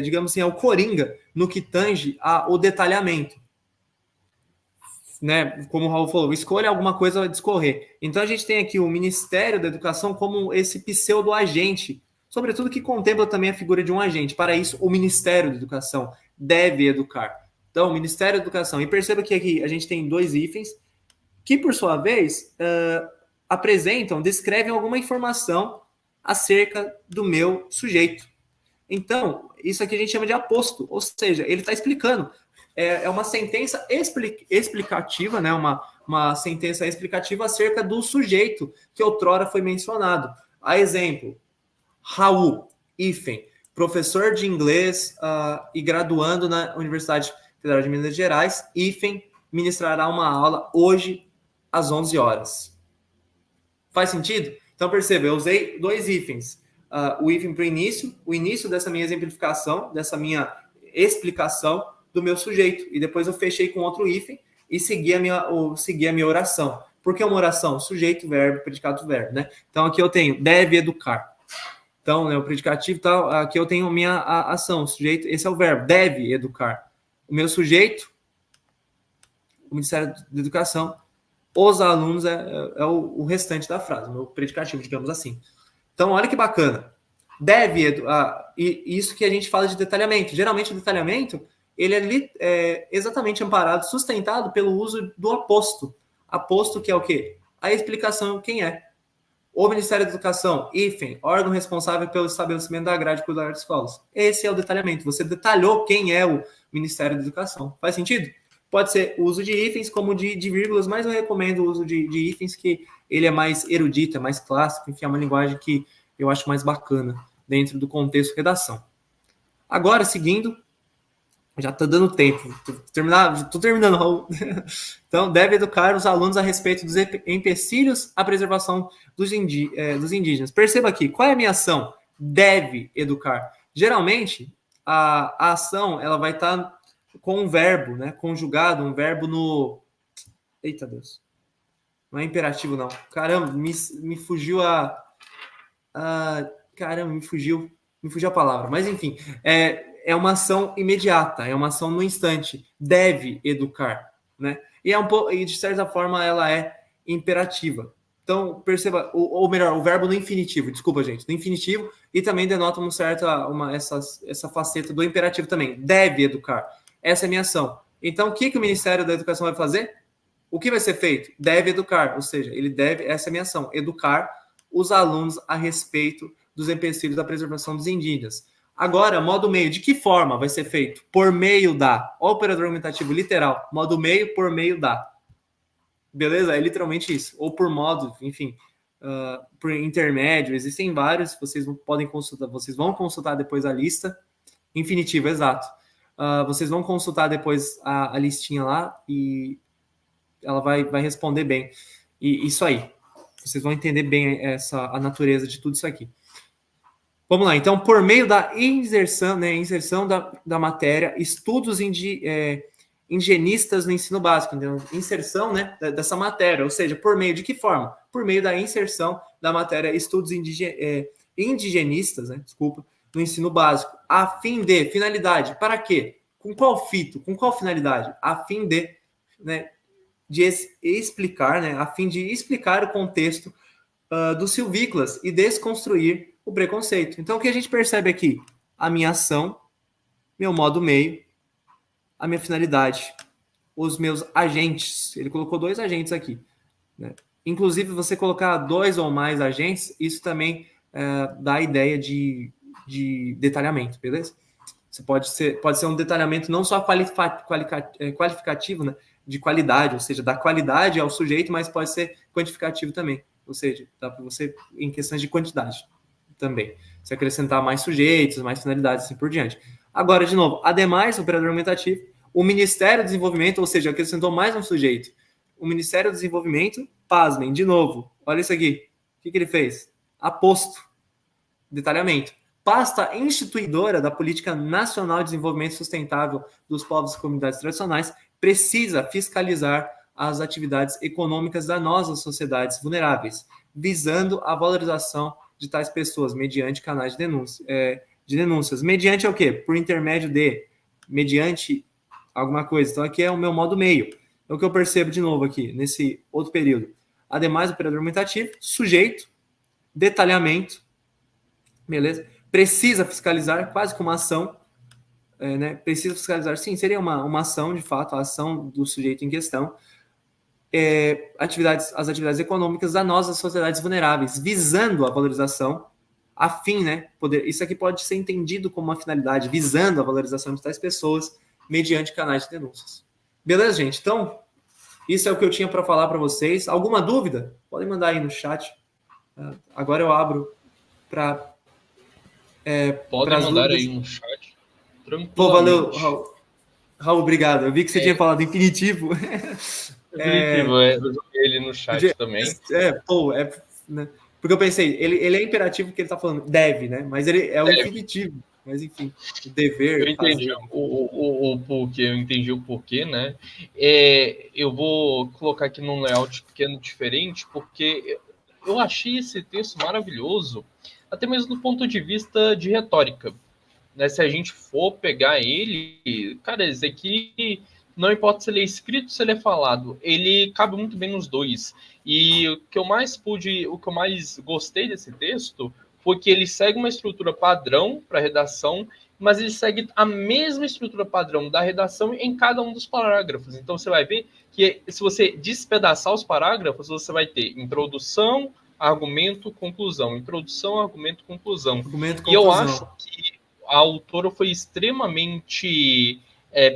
[SPEAKER 2] digamos assim, é o coringa no que tange ao detalhamento. Né? Como o Raul falou, escolha alguma coisa a discorrer. Então, a gente tem aqui o Ministério da Educação como esse pseudo-agente, sobretudo que contempla também a figura de um agente. Para isso, o Ministério da Educação deve educar. Então, o Ministério da Educação. E perceba que aqui a gente tem 2 hífens que, por sua vez, descrevem alguma informação acerca do meu sujeito. Então, isso aqui a gente chama de aposto, ou seja, ele está explicando. É uma sentença explicativa, né? Uma sentença explicativa acerca do sujeito que outrora foi mencionado. A exemplo, Raul, hífen, professor de inglês e graduando na Universidade Federal de Minas Gerais, hífen, ministrará uma aula hoje às 11 horas. Faz sentido? Então, perceba, eu usei 2 hífens. O hífen para o início dessa minha exemplificação, dessa minha explicação do meu sujeito. E depois eu fechei com outro hífen e segui a minha oração. Por que uma oração? Sujeito, verbo, predicado, verbo, né? Então, aqui eu tenho deve educar. Então, né, o predicativo tal, aqui eu tenho minha ação, sujeito, esse é o verbo, deve educar. O meu sujeito, o Ministério da Educação, os alunos é o restante da frase, o meu predicativo, digamos assim. Então, olha que bacana. Deve educar, e isso que a gente fala de detalhamento. Geralmente, o detalhamento, ele é exatamente amparado, sustentado pelo uso do aposto. Aposto que é o quê? A explicação quem é. O Ministério da Educação, IFEM, órgão responsável pelo estabelecimento da grade curricular de escolas. Esse é o detalhamento. Você detalhou quem é o Ministério da Educação. Faz sentido? Pode ser o uso de hífens como de vírgulas, mas eu recomendo o uso de hífens, que ele é mais erudito, é mais clássico, enfim, é uma linguagem que eu acho mais bacana dentro do contexto redação. Agora, seguindo, já está dando tempo. Estou terminando, Raul. Então, deve educar os alunos a respeito dos empecilhos à preservação dos indígenas. Perceba aqui, qual é a minha ação? Deve educar. Geralmente, a ação ela vai estar com um verbo, né? Conjugado, um verbo no... Eita Deus. Não é imperativo, não. Caramba, me fugiu Caramba, me fugiu a palavra. Mas, enfim, é uma ação imediata, é uma ação no instante. Deve educar, né? E de certa forma ela é imperativa. Então, perceba, ou melhor, o verbo no infinitivo, desculpa, gente, no infinitivo, e também denota essa faceta do imperativo também. Deve educar. Essa é a minha ação. Então, o que o Ministério da Educação vai fazer? O que vai ser feito? Deve educar, ou seja, essa é a minha ação, educar os alunos a respeito dos empecilhos da preservação dos indígenas. Agora, modo meio, de que forma vai ser feito? Por meio da, operador aumentativo literal, modo meio, por meio da. Beleza? É literalmente isso. Ou por modo, enfim, por intermédio, existem vários, vocês podem consultar, vocês vão consultar depois a lista. Infinitivo, exato. Vocês vão consultar depois a listinha lá e ela vai responder bem. E isso aí. Vocês vão entender bem a natureza de tudo isso aqui. Vamos lá, então, por meio da inserção da matéria, estudos indigenistas no ensino básico, entendeu? Inserção, né, dessa matéria, ou seja, por meio de que forma? Por meio da inserção da matéria estudos indigenistas, né, no ensino básico, a fim de, finalidade, para quê? Com qual fito? Com qual finalidade? A fim de, né, de explicar, né, a fim de explicar o contexto dos silvícolas e desconstruir o preconceito. Então, o que a gente percebe aqui? A minha ação, meu modo meio, a minha finalidade, os meus agentes. Ele colocou 2 agentes aqui, né? Inclusive, você colocar 2 ou mais agentes, isso também dá a ideia de detalhamento, beleza? Você pode ser um detalhamento não só qualificativo, né, de qualidade, ou seja, da qualidade ao sujeito, mas pode ser quantificativo também, ou seja, dá para você em questões de quantidade também, se acrescentar mais sujeitos, mais finalidades, assim por diante. Agora, de novo, ademais, operador aumentativo, o Ministério do Desenvolvimento, ou seja, acrescentou mais um sujeito. O Ministério do Desenvolvimento, pasmem, de novo, olha isso aqui. O que ele fez? Aposto. Detalhamento. Pasta instituidora da Política Nacional de Desenvolvimento Sustentável dos Povos e Comunidades Tradicionais precisa fiscalizar as atividades econômicas das nossas sociedades vulneráveis, visando a valorização de tais pessoas mediante canais de denúncias. Mediante o quê? Por intermédio de, mediante alguma coisa. Então, aqui é o meu modo meio. Então, o que eu percebo de novo aqui, nesse outro período? Ademais, operador aumentativo, sujeito, detalhamento, beleza? Precisa fiscalizar, quase como uma ação, né? Precisa fiscalizar, sim, seria uma ação, de fato, a ação do sujeito em questão. As atividades econômicas das nossas sociedades vulneráveis, visando a valorização, a fim, né? Isso aqui pode ser entendido como uma finalidade, visando a valorização de tais pessoas, mediante canais de denúncias. Beleza, gente? Então, isso é o que eu tinha para falar para vocês. Alguma dúvida? Podem mandar aí no chat. Agora eu abro para.
[SPEAKER 1] Podem mandar aí no chat. Tranquilamente.
[SPEAKER 2] Pô, valeu, Raul. Raul, obrigado. Eu vi que você tinha falado infinitivo.
[SPEAKER 1] Definitivo, eu joguei ele no chat também.
[SPEAKER 2] Né? Porque eu pensei, ele é imperativo porque ele tá falando deve, né? Mas ele é o infinitivo. Mas enfim, o dever.
[SPEAKER 1] Eu entendi o porquê, eu entendi o porquê, né? Eu vou colocar aqui num layout pequeno diferente, porque eu achei esse texto maravilhoso, até mesmo do ponto de vista de retórica. Né? Se a gente for pegar ele, cara, esse aqui, não importa se ele é escrito ou se ele é falado, ele cabe muito bem nos dois. E o que eu mais gostei desse texto foi que ele segue uma estrutura padrão para redação, mas ele segue a mesma estrutura padrão da redação em cada um dos parágrafos. Então você vai ver que se você despedaçar os parágrafos, você vai ter introdução, argumento, conclusão. Introdução, argumento, conclusão.
[SPEAKER 2] Argumento,
[SPEAKER 1] E eu
[SPEAKER 2] conclusão.
[SPEAKER 1] acho que a autora foi extremamente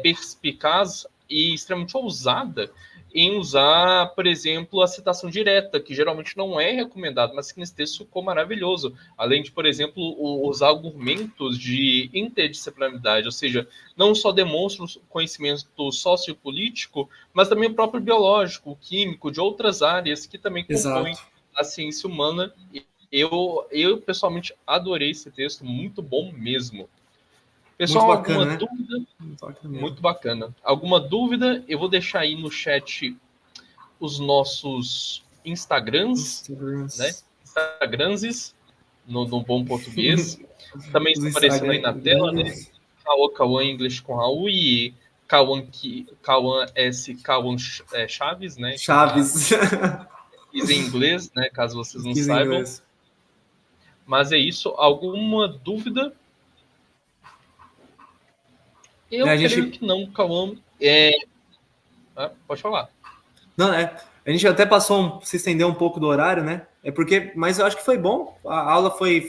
[SPEAKER 1] perspicaz e extremamente ousada em usar, por exemplo, a citação direta, que geralmente não é recomendado, mas que nesse texto ficou maravilhoso. Além de, por exemplo, os argumentos de interdisciplinaridade, ou seja, não só demonstra o conhecimento sociopolítico, mas também o próprio biológico, o químico, de outras áreas que também compõem
[SPEAKER 2] Exato.
[SPEAKER 1] a ciência humana. Eu pessoalmente adorei esse texto, muito bom mesmo.
[SPEAKER 2] Muito
[SPEAKER 1] Pessoal, alguma
[SPEAKER 2] bacana, né?
[SPEAKER 1] dúvida?
[SPEAKER 2] Muito bacana mesmo.
[SPEAKER 1] Muito bacana. Alguma dúvida? Eu vou deixar aí no chat os nossos Instagrams, né? Instagramses, no bom português. Também
[SPEAKER 2] Os
[SPEAKER 1] está aparecendo aí na tela, né?
[SPEAKER 2] Instagrams.
[SPEAKER 1] Cauã English com Raul e Cauã S. Cauã Chaves, né? Que
[SPEAKER 2] Chaves.
[SPEAKER 1] quis em inglês, né? Caso vocês não
[SPEAKER 2] Quis em
[SPEAKER 1] saibam.
[SPEAKER 2] inglês.
[SPEAKER 1] Mas é isso. Alguma dúvida? Eu
[SPEAKER 2] A
[SPEAKER 1] creio
[SPEAKER 2] gente,
[SPEAKER 1] que não, Cauã. Pode falar.
[SPEAKER 2] não, a gente até se estendeu um pouco do horário, né? Mas eu acho que foi bom. A aula foi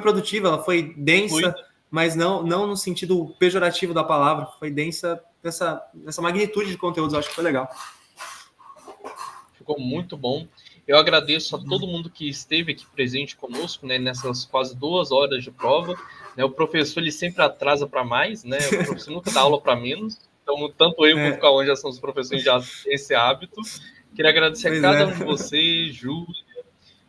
[SPEAKER 2] produtiva, ela foi densa,
[SPEAKER 1] Fluida.
[SPEAKER 2] mas não no sentido pejorativo da palavra. Foi densa nessa magnitude de conteúdos, eu acho que foi legal.
[SPEAKER 1] Ficou muito bom. Eu agradeço a todo mundo que esteve aqui presente conosco, né, nessas quase 2 horas de prova. Né, o professor ele sempre atrasa para mais, né? O professor nunca dá aula para menos. Então, tanto eu quanto o Cauã já somos professores já têm esse hábito. Queria agradecer a
[SPEAKER 2] Pois
[SPEAKER 1] cada
[SPEAKER 2] é.
[SPEAKER 1] um de vocês, Júlia,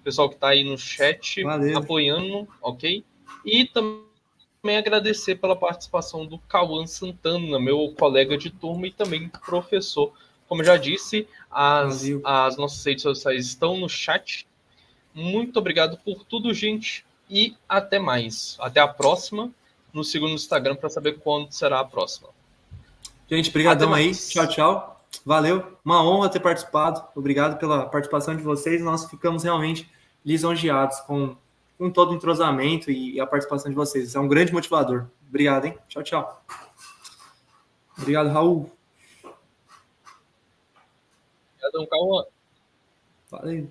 [SPEAKER 1] pessoal que está aí no chat,
[SPEAKER 2] Valeu.
[SPEAKER 1] apoiando, ok? E também agradecer pela participação do Cauã Santana, meu colega de turma e também professor. Como eu já disse, as nossas redes sociais estão no chat. Muito obrigado por tudo, gente. E até mais. Até a próxima. Nos siga no Instagram para saber quando será a próxima.
[SPEAKER 2] Gente,
[SPEAKER 1] Até
[SPEAKER 2] brigadão aí.
[SPEAKER 1] mais.
[SPEAKER 2] Tchau, tchau. Valeu. Uma honra ter participado. Obrigado pela participação de vocês. Nós ficamos realmente lisonjeados com todo o entrosamento e a participação de vocês. É um grande motivador. Obrigado, hein? Tchau, tchau. Obrigado, Raul.
[SPEAKER 1] Obrigadão, Cauã.
[SPEAKER 2] Valeu.